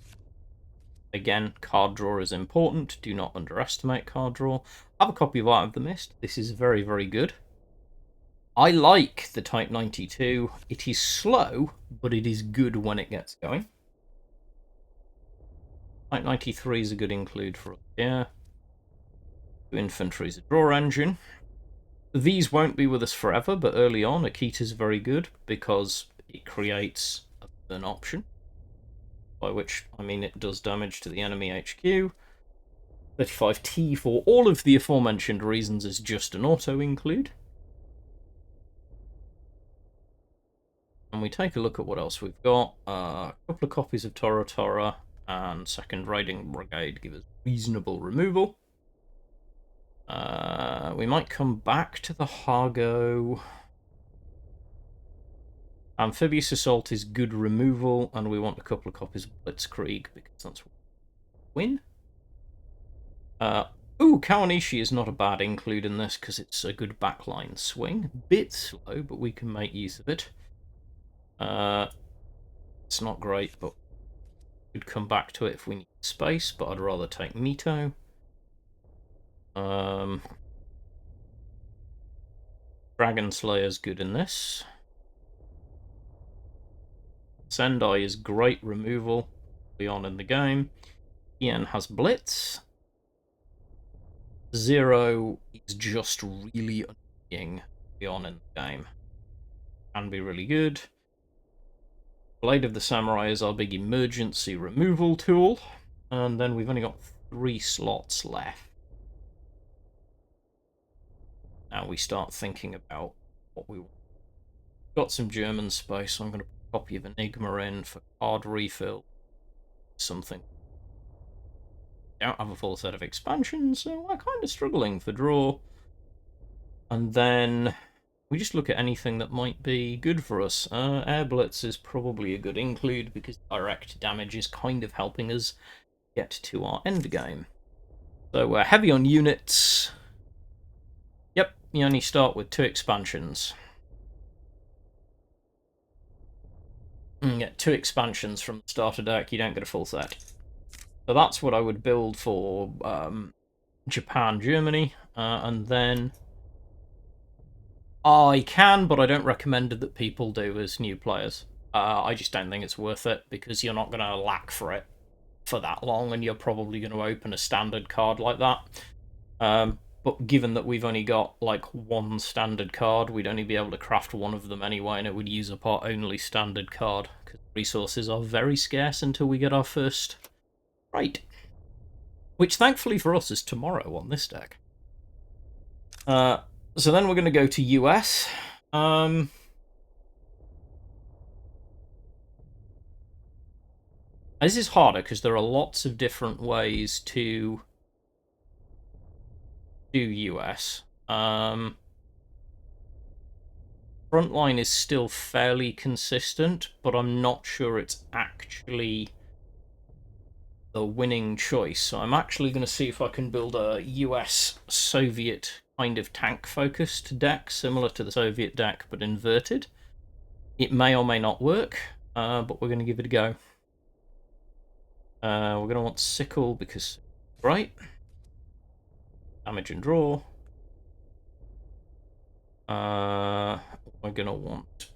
Again, card draw is important. Do not underestimate card draw. I have a copy of Art of the Mist. This is very, very good. I like the Type 92. It is slow, but it is good when it gets going. Type 93 is a good include for us here. Infantry is a draw engine. These won't be with us forever, but early on, Akita is very good because it creates a burn option, by which I mean it does damage to the enemy HQ. 35T for all of the aforementioned reasons is just an auto include. And we take a look at what else we've got. A couple of copies of Tora Tora and Second Raiding Brigade give us reasonable removal. We might come back to the Hargo. Amphibious Assault is good removal, and we want a couple of copies of Blitzkrieg because that's what we win. Ooh, Kawanishi is not a bad include in this because it's a good backline swing. Bit slow, but we can make use of it. It's not great, but we could come back to it if we need space, but I'd rather take Mito. Dragon Slayer's good in this. Sendai is great removal early on in the game. Ian has Blitz. Zero is just really annoying early on in the game. Can be really good. Blade of the Samurai is our big emergency removal tool. And then we've only got 3 slots left. Now we start thinking about what we want. Got some German space, so I'm going to put a copy of Enigma in for card refill. Something. Don't have a full set of expansions, so we're kind of struggling for draw. And then we just look at anything that might be good for us. Air Blitz is probably a good include because direct damage is kind of helping us get to our end game. So we're heavy on units. Yep, you only start with 2 expansions. You get 2 expansions from the starter deck, you don't get a full set. So that's what I would build for Japan, Germany, and then I can, but I don't recommend that people do as new players. I just don't think it's worth it because you're not going to lack for it for that long, and you're probably going to open a standard card like that. But given that we've only got like 1 standard card, we'd only be able to craft 1 of them anyway, and it would use up our only standard card because resources are very scarce until we get our first raid, which thankfully for us is tomorrow on this deck. So then we're going to go to US. This is harder because there are lots of different ways to do US. Frontline is still fairly consistent, but I'm not sure it's actually the winning choice. So I'm actually going to see if I can build a US Soviet kind of tank-focused deck, similar to the Soviet deck, but inverted. It may or may not work, but we're going to give it a go. We're going to want Sickle because, right? Damage and draw. We're going to want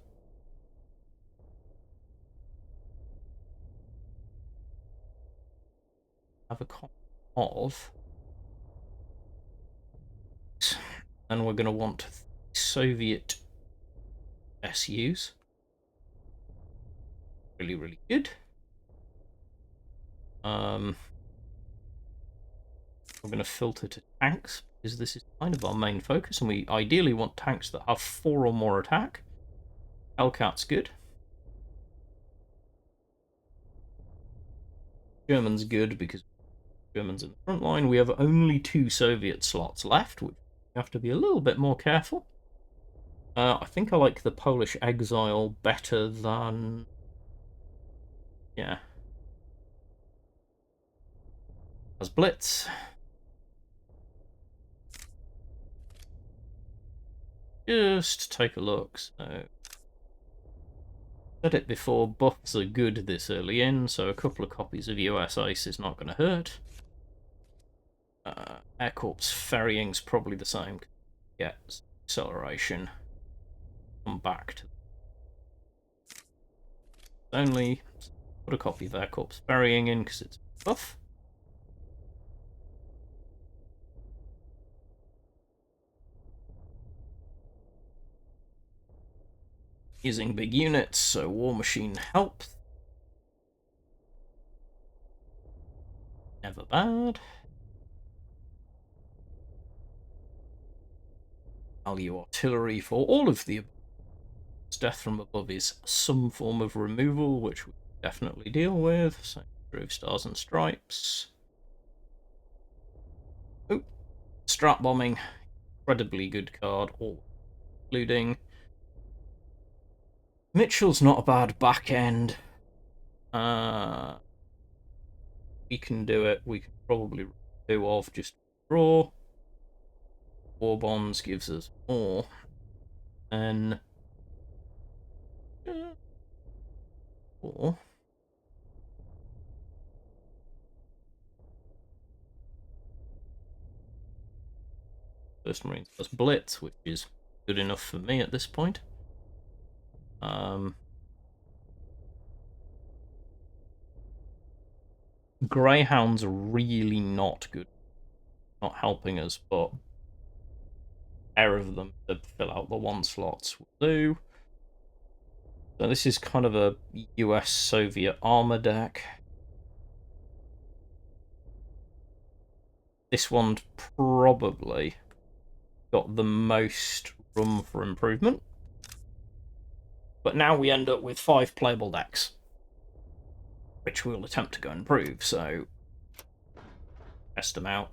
have a copy of, and we're going to want Soviet SUs. Really, really good. We're going to filter to tanks because this is kind of our main focus, and we ideally want tanks that have 4 or more attack. Hellcat's good. German's good because German's in the front line. We have only 2 Soviet slots left, which we have to be a little bit more careful. I think I like the Polish Exile better than... yeah. As Blitz. Just take a look. So, said it before, buffs are good this early in, so a couple of copies of US Ice is not going to hurt. Air Corps ferrying's probably the same. Get acceleration. Come back to only. Put a copy of Air Corps ferrying in because it's buff. Using big units, so War Machine helps. Never bad. value artillery for all of the death from above is some form of removal, which we definitely deal with. So, Groove Stars and Stripes. Oh, Strat Bombing, incredibly good card, all including. Mitchell's not a bad back end. We can do it. We can probably do off just draw. War Bonds gives us more. Then. Or. First Marines plus Blitz, which is good enough for me at this point. Greyhounds are really not good, not helping us, but pair of them to fill out the one slots will do. So this is kind of a US-Soviet armor deck. This one's probably got the most room for improvement. But now we end up with 5 playable decks, which we'll attempt to go and improve. So, test them out.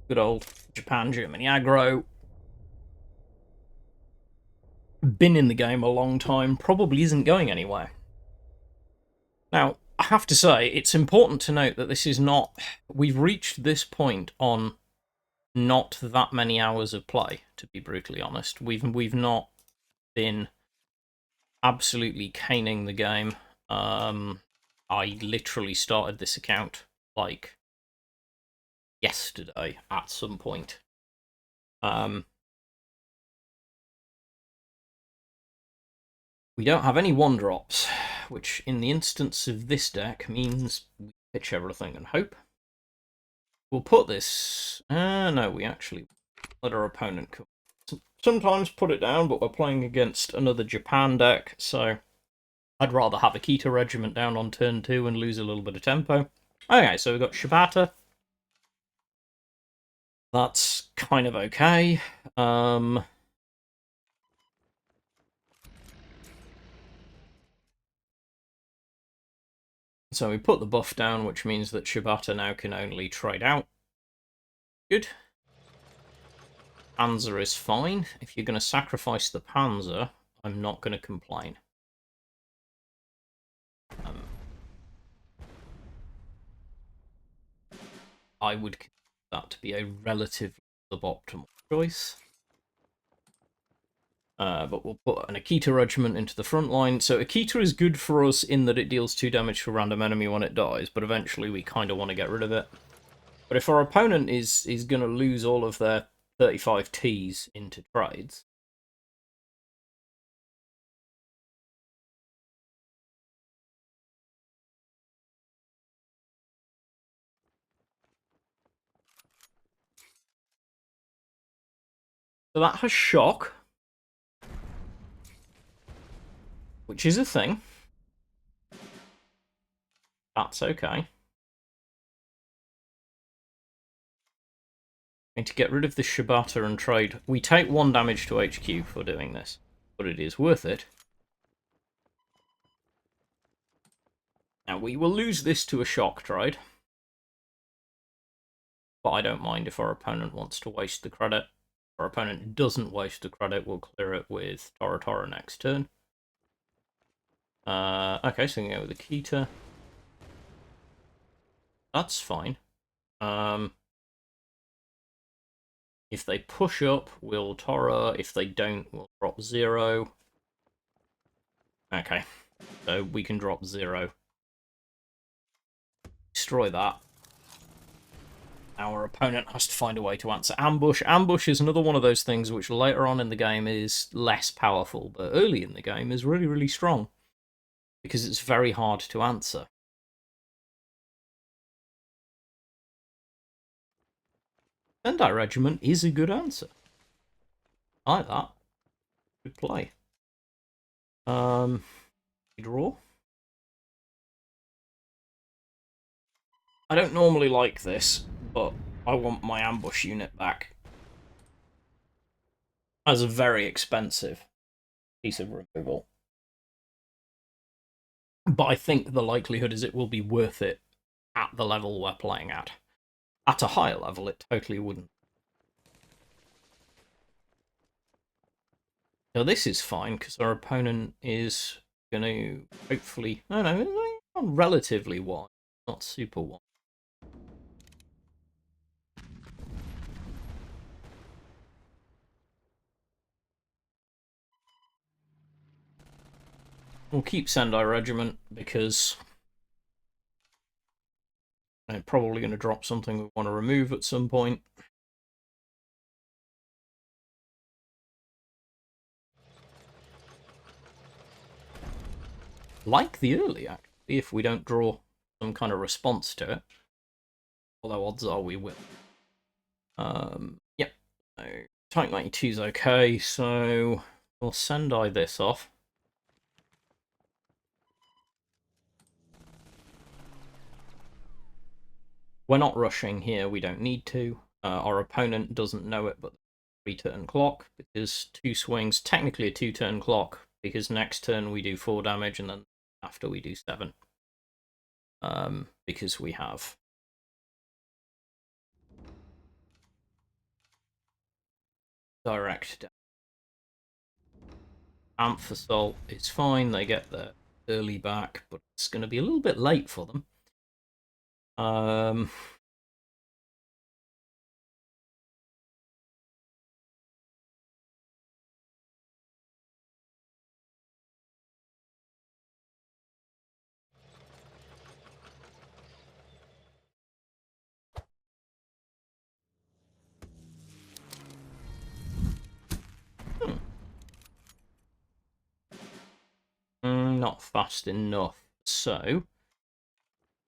Good old Japan, Germany aggro. Been in the game a long time, probably isn't going anywhere. Now, I have to say, it's important to note that this is not. We've reached this point on not that many hours of play, to be brutally honest. We've not been absolutely caning the game. I literally started this account like yesterday at some point. We don't have any 1-drops, which in the instance of this deck means we pitch everything and hope. We'll put this. No, we actually let our opponent come. Sometimes put it down, but we're playing against another Japan deck, so I'd rather have a Kita Regiment down on turn 2 and lose a little bit of tempo. Okay, so we've got Shibata. That's kind of okay. So we put the buff down, which means that Shibata now can only trade out. Good. Panzer is fine. If you're going to sacrifice the Panzer, I'm not going to complain. I would consider that to be a relatively suboptimal choice. But we'll put an Akita Regiment into the front line. So Akita is good for us in that it deals 2 damage to a random enemy when it dies, but eventually we kind of want to get rid of it. But if our opponent is going to lose all of their 35 Ts into trades, so that has shock, which is a thing. That's okay. And to get rid of the Shibata and trade, we take 1 damage to HQ for doing this, but it is worth it. Now, we will lose this to a shock trade, but I don't mind if our opponent wants to waste the credit. If our opponent doesn't waste the credit, we'll clear it with Tora next turn. Okay, so we can go with Akita. That's fine. If they push up, we'll Tora. If they don't, we'll drop 0. Okay, so we can drop 0. Destroy that. Our opponent has to find a way to answer Ambush. Ambush is another one of those things which later on in the game is less powerful, but early in the game is really, really strong, because it's very hard to answer. Sendai Regiment is a good answer. I like that. Good play. Draw. I don't normally like this, but I want my ambush unit back. as a very expensive piece of removal. But I think the likelihood is it will be worth it at the level we're playing at. At a higher level, it totally wouldn't. So this is fine, because our opponent is going to hopefully... No, relatively wide, not super wide. We'll keep Sendai Regiment, because they're probably going to drop something we want to remove at some point. Like the early, actually, if we don't draw some kind of response to it. Although odds are we will. Yep. So, Type 92 is okay, so we'll Sendai this off. We're not rushing here, we don't need to. Our opponent doesn't know it, but 3-turn clock, because 2 swings, technically a 2-turn clock, because next turn we do 4 damage, and then after we do 7. Because we have direct damage. Amph Assault is fine, they get their early back, but it's going to be a little bit late for them. Not fast enough. So,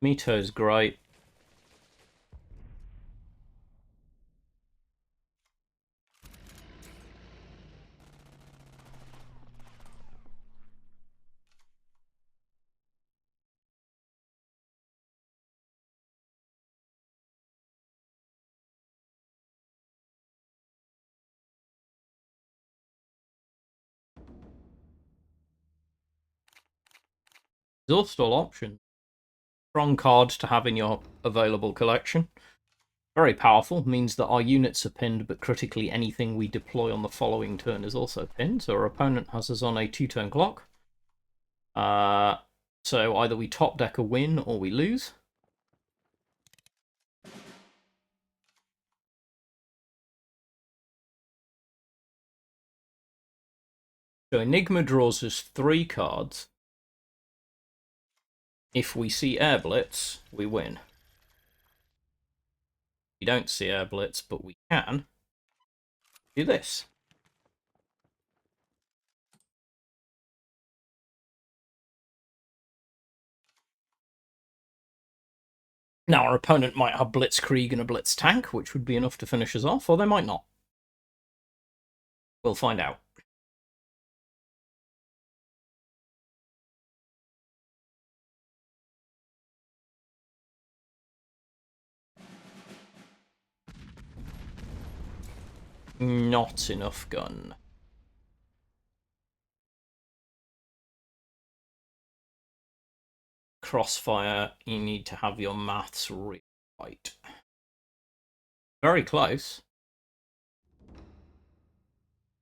Mito's great. Exhaust all options. Strong cards to have in your available collection. Very powerful, means that our units are pinned, but critically anything we deploy on the following turn is also pinned. So our opponent has us on a 2-turn clock. So either we top deck a win or we lose. So Enigma draws us 3 cards. If we see Air Blitz, we win. We don't see Air Blitz, but we can do this. Now, our opponent might have Blitzkrieg and a Blitz tank, which would be enough to finish us off, or they might not. We'll find out. Not enough gun. Crossfire, you need to have your maths really right. Very close.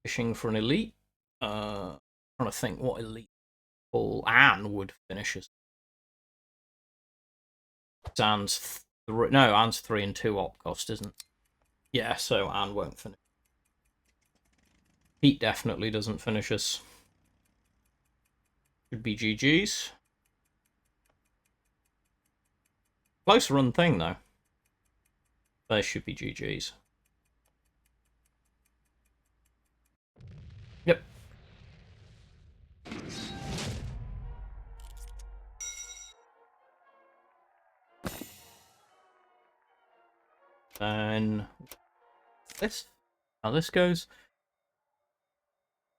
Fishing for an elite. Trying to think what elite Paul Anne would finish us. Anne's no, Anne's 3 and 2 op cost, isn't? Yeah, so Anne won't finish. Pete definitely doesn't finish us. Should be GG's. Close run thing, though. There should be GG's. Yep. Then this. How this goes.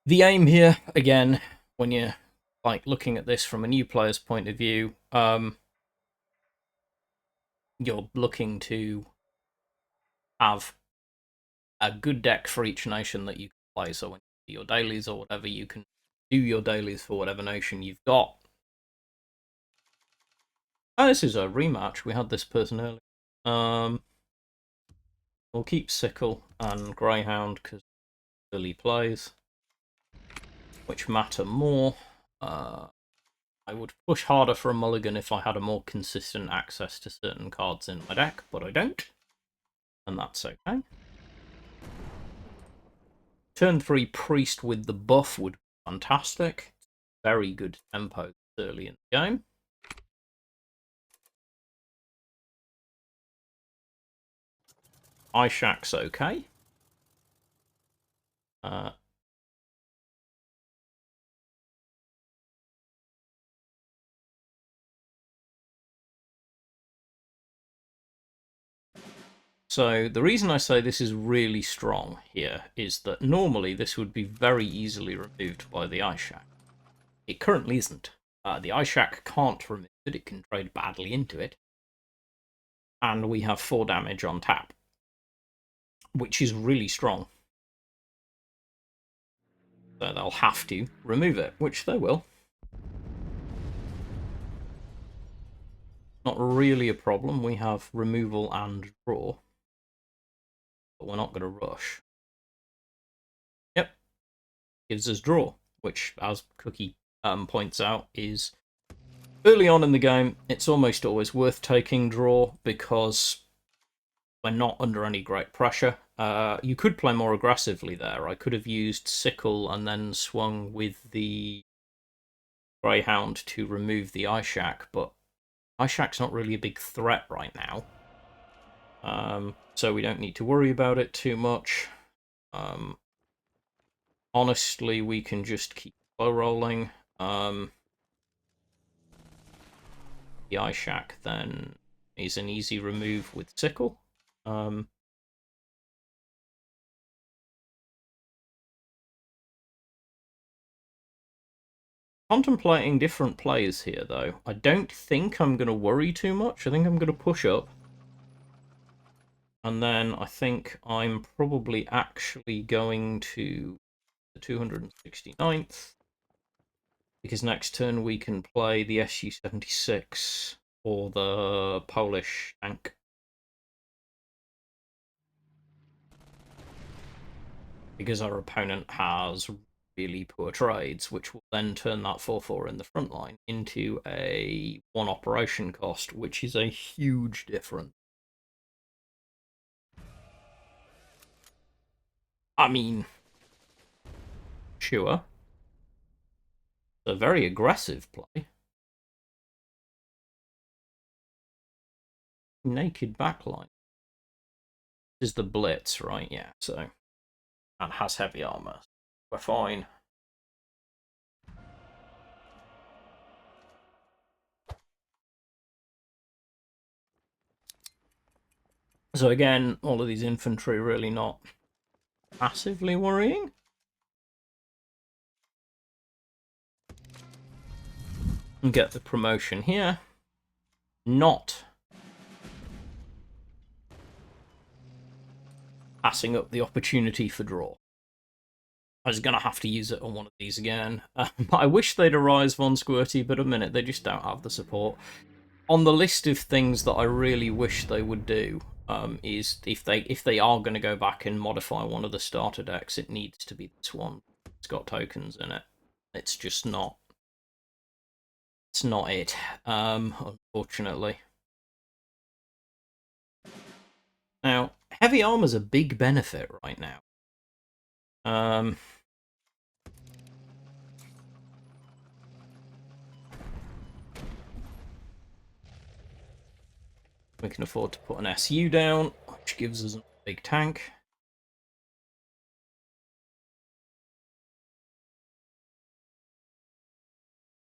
The aim here, again, when you're like looking at this from a new player's point of view, you're looking to have a good deck for each nation that you play, so when you do your dailies or whatever, you can do your dailies for whatever nation you've got. Oh, this is a rematch. We had this person earlier. We'll keep Sickle and Greyhound because early plays, which matter more. I would push harder for a mulligan if I had a more consistent access to certain cards in my deck, but I don't, and that's okay. Turn 3 Priest with the buff would be fantastic. Very good tempo early in the game. Ishak's okay. So the reason I say this is really strong here is that normally this would be very easily removed by the Ishak. It currently isn't. The Ishak can't remove it, it can trade badly into it. And we have 4 damage on tap, which is really strong. So they'll have to remove it, which they will. Not really a problem, we have removal and draw. But we're not going to rush. Yep, gives us draw, which, as Cookie points out, is early on in the game, it's almost always worth taking draw because we're not under any great pressure. You could play more aggressively there. I could have used Sickle and then swung with the Greyhound to remove the Ishak, but Ishak's not really a big threat right now. So we don't need to worry about it too much. Honestly, we can just keep slow rolling. The Ishak then is an easy remove with Sickle. Contemplating different plays here, though. I don't think I'm going to worry too much. I think I'm going to push up. And then I think I'm probably actually going to the 269th. Because next turn we can play the SU-76 or the Polish tank. Because our opponent has really poor trades, which will then turn that 4-4 in the front line into a 1 operation cost, which is a huge difference. I mean, sure. It's a very aggressive play. Naked backline. This is the Blitz, right? Yeah, so. And has heavy armor. We're fine. So again, all of these infantry really not massively worrying. And get the promotion here. Not passing up the opportunity for draw. I was going to have to use it on one of these again. I wish they'd arise Von Squirty, but a minute, they just don't have the support. On the list of things that I really wish they would do, is if they are going to go back and modify one of the starter decks, it needs to be this one. It's got tokens in it. It's just not. It's not it, unfortunately. Now, heavy armor's a big benefit right now. We can afford to put an SU down, which gives us a big tank.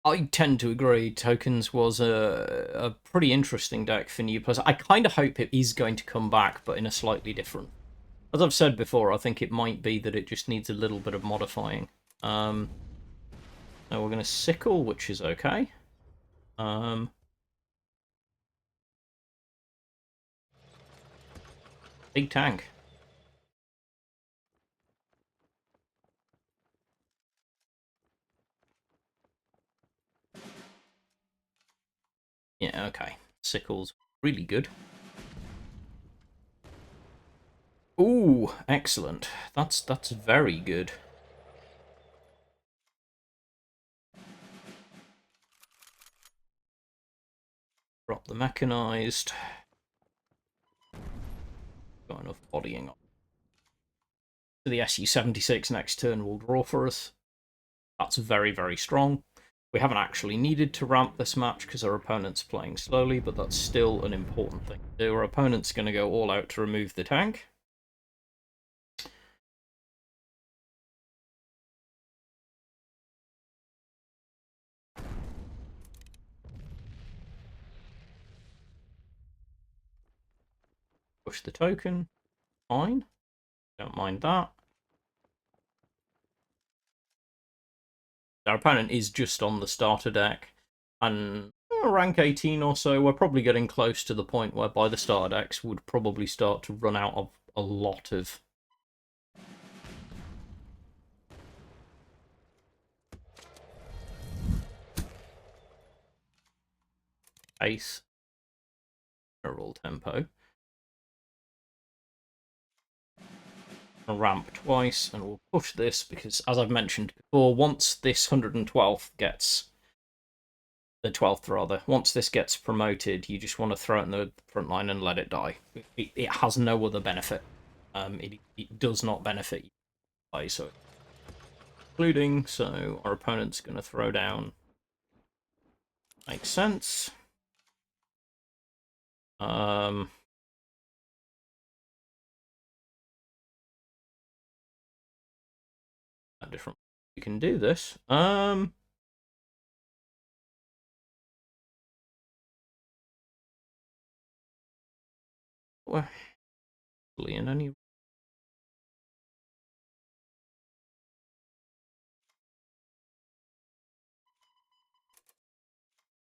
I tend to agree. Tokens was a pretty interesting deck for new players. I kind of hope it is going to come back, but in a slightly different. As I've said before, I think it might be that it just needs a little bit of modifying. Now we're going to Sickle, which is okay. Big tank. Yeah, okay. Sickle's really good. Ooh, excellent. That's very good. Drop the mechanized. Got enough bodying on. So the SU-76 next turn will draw for us. That's very, very strong. We haven't actually needed to ramp this match because our opponent's playing slowly, but that's still an important thing to do. Our opponent's going to go all out to remove the tank. Push the token. Fine. Don't mind that. Our opponent is just on the starter deck, and rank 18 or so, we're probably getting close to the point whereby the starter decks would probably start to run out of a lot of pace, roll tempo. Ramp twice, and we'll push this because, as I've mentioned before, once this 112th gets the 12th rather, once this gets promoted, you just want to throw it in the front line and let it die. It has no other benefit. It does not benefit you by so including. So our opponent's going to throw down. Makes sense. A different. You can do this. Well, in any.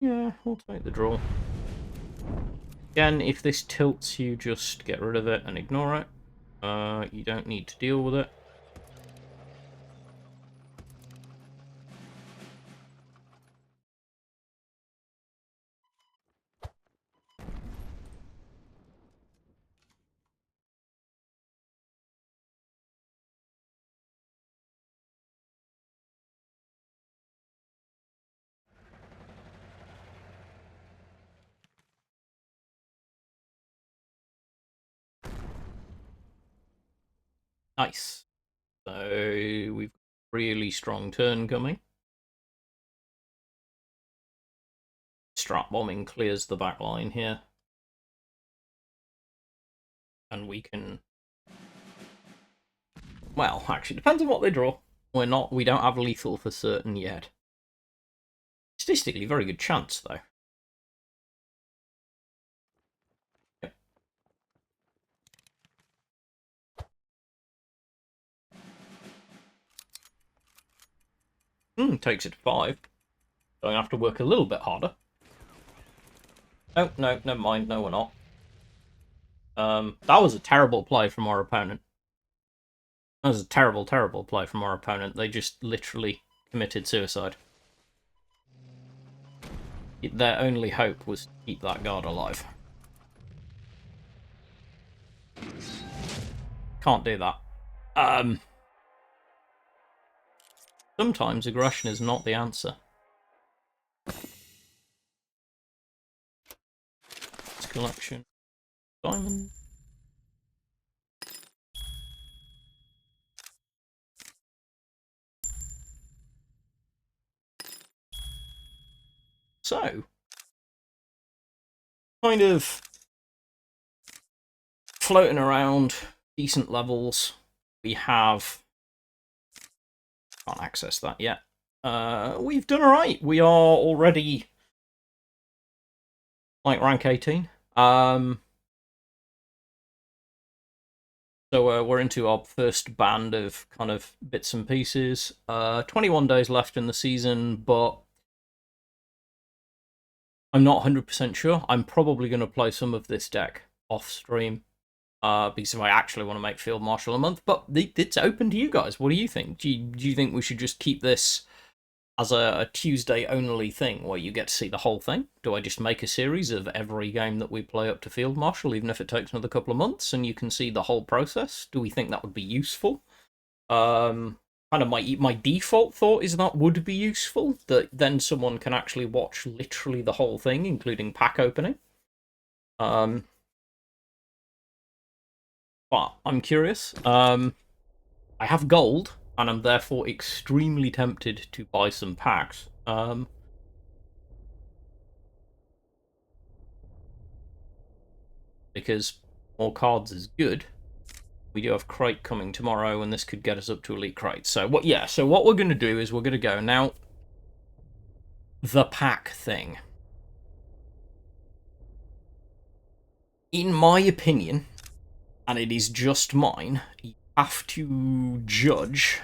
Yeah, we'll take the draw. Again, if this tilts you, just get rid of it and ignore it. You don't need to deal with it. Nice. So we've got a really strong turn coming. Strat bombing clears the back line here. And we can... Well, actually, depends on what they draw. We don't have lethal for certain yet. Statistically, very good chance, though. Takes it to 5. So I'm going to have to work a little bit harder. Oh, no, never mind. No, we're not. That was a terrible play from our opponent. That was a terrible, terrible play from our opponent. They just literally committed suicide. Their only hope was to keep that guard alive. Can't do that. Sometimes aggression is not the answer. Collection. Diamond. So, kind of floating around decent levels. We have... Can't access that yet. We've done alright. We are already like rank 18. So we're into our first band of kind of bits and pieces. 21 days left in the season, but I'm not 100% sure. I'm probably going to play some of this deck off stream because I actually want to make Field Marshal a month. But it's open to you guys. What do you think? Do you think we should just keep this as a Tuesday only thing where you get to see the whole thing? Do I just make a series of every game that we play up to Field Marshal, even if it takes another couple of months, and you can see the whole process? Do we think that would be useful? Kind of my default thought is that would be useful, that then someone can actually watch literally the whole thing, including pack opening. But I'm curious. I have gold, and I'm therefore extremely tempted to buy some packs. Because more cards is good. We do have crate coming tomorrow, and this could get us up to elite crate. So what? Yeah. So what we're going to do is we're going to go now. The pack thing. In my opinion, and it is just mine, you have to judge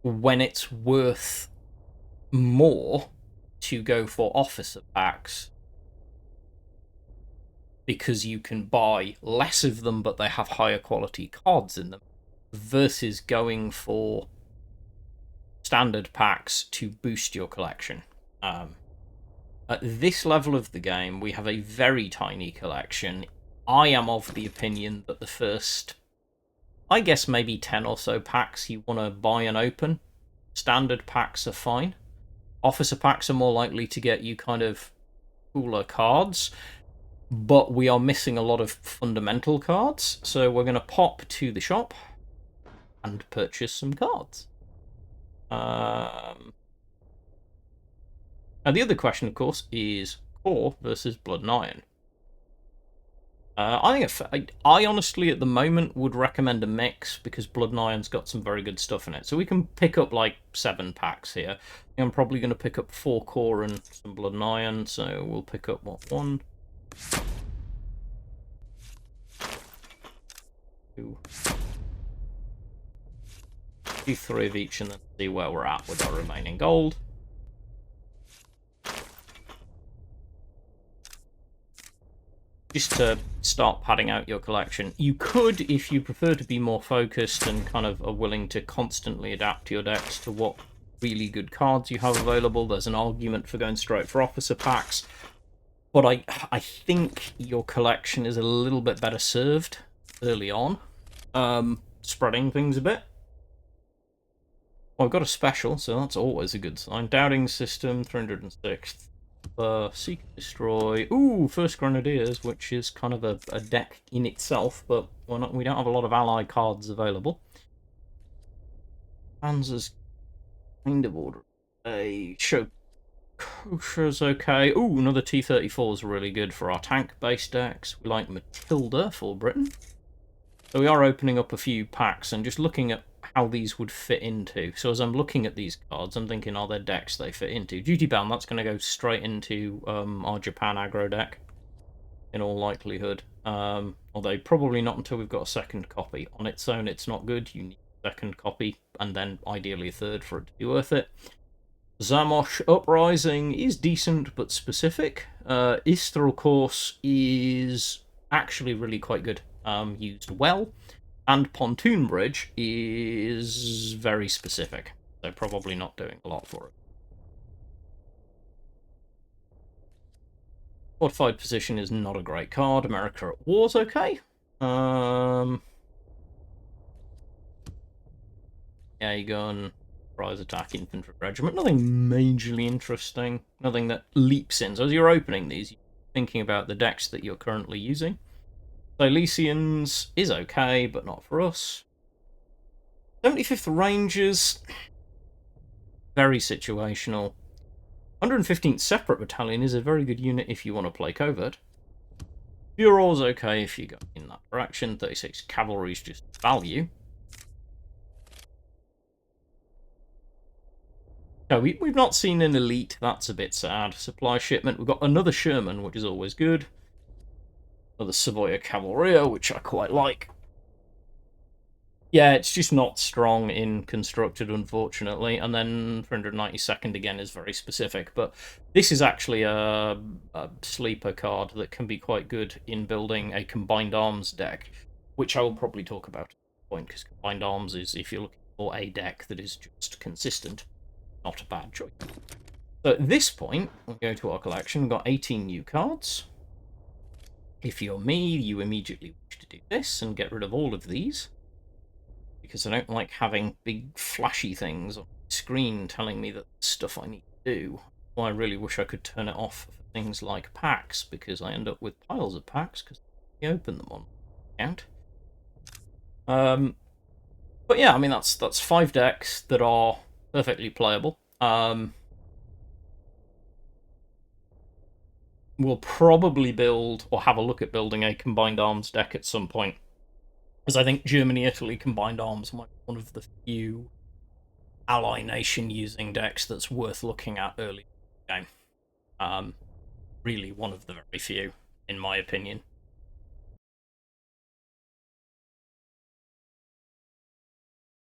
when it's worth more to go for officer packs, because you can buy less of them but they have higher quality cards in them, versus going for standard packs to boost your collection. At this level of the game, we have a very tiny collection. I am of the opinion that the first, I guess maybe 10 or so packs you want to buy and open. Standard packs are fine. Officer packs are more likely to get you kind of cooler cards, but we are missing a lot of fundamental cards, so we're going to pop to the shop and purchase some cards. Now, the other question, of course, is core versus blood and iron. I honestly, at the moment, would recommend a mix, because blood and iron's got some very good stuff in it. So we can pick up like 7 packs here. I'm probably going to pick up 4 core and some blood and iron. So we'll pick up what, 1, 2, do 3 of each, and then see where we're at with our remaining gold. Just to start padding out your collection. You could, if you prefer to be more focused and kind of are willing to constantly adapt your decks to what really good cards you have available, there's an argument for going straight for officer packs. But I think your collection is a little bit better served early on, spreading things a bit. Well, I've got a special, so that's always a good sign. Doubting System, 306th. Seek and Destroy. Ooh, First Grenadiers, which is kind of a deck in itself, but we don't have a lot of ally cards available. Panzer's kind of order. A Kosher's okay. Ooh, another T-34 is really good for our tank-based decks. We like Matilda for Britain. So we are opening up a few packs and just looking at how these would fit into. So as I'm looking at these cards, I'm thinking, are there decks they fit into? Duty Bound, that's going to go straight into our Japan aggro deck, in all likelihood. Although probably not until we've got a second copy. On its own, it's not good. You need a second copy, and then ideally a third for it to be worth it. Zamosh Uprising is decent but specific. Istra, of course, is actually really quite good. Used well. And Pontoon Bridge is very specific, so probably not doing a lot for it. Fortified Position is not a great card. America at War's okay. Yeah, gun, Prize Attack, Infantry Regiment. Nothing majorly interesting. Nothing that leaps in. So as you're opening these, you're thinking about the decks that you're currently using. Silesians is okay, but not for us. 75th Rangers, very situational. 115th Separate Battalion is a very good unit if you want to play covert. Bureau's okay if you go in that direction. 36 Cavalry is just value. No, we've not seen an elite. That's a bit sad. Supply shipment. We've got another Sherman, which is always good. Another Savoia Cavalry, which I quite like. Yeah, it's just not strong in constructed, unfortunately. And then 392nd again is very specific. But this is actually a sleeper card that can be quite good in building a combined arms deck, which I will probably talk about at some point, because combined arms is, if you're looking or a deck that is just consistent. Not a bad choice. So at this point, we'll go to our collection. We've got 18 new cards. If you're me, you immediately wish to do this and get rid of all of these, because I don't like having big flashy things on the screen telling me that stuff I need to do. Well, I really wish I could turn it off for things like packs, because I end up with piles of packs because I open them on account. But yeah, I mean that's 5 decks that are perfectly playable. We'll probably build or have a look at building a combined arms deck at some point, because I think Germany-Italy combined arms might be one of the few ally nation using decks that's worth looking at early in the game. Really one of the very few, in my opinion.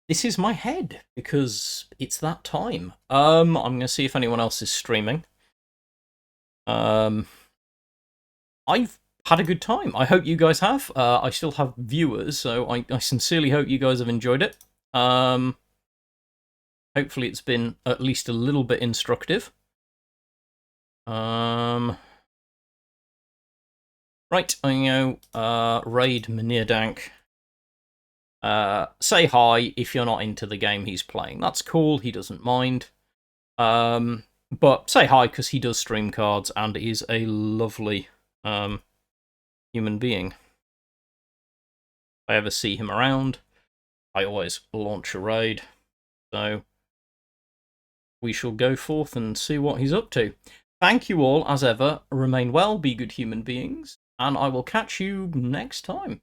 This is my head, because it's that time. I'm going to see if anyone else is streaming. I've had a good time. I hope you guys have. I still have viewers, so I sincerely hope you guys have enjoyed it. Hopefully it's been at least a little bit instructive. Right, I know, Raid Manirdank. Say hi if you're not into the game he's playing. That's cool, he doesn't mind. But say hi, because he does stream cards and is a lovely human being. If I ever see him around, I always launch a raid. So we shall go forth and see what he's up to. Thank you all, as ever. Remain well, be good human beings, and I will catch you next time.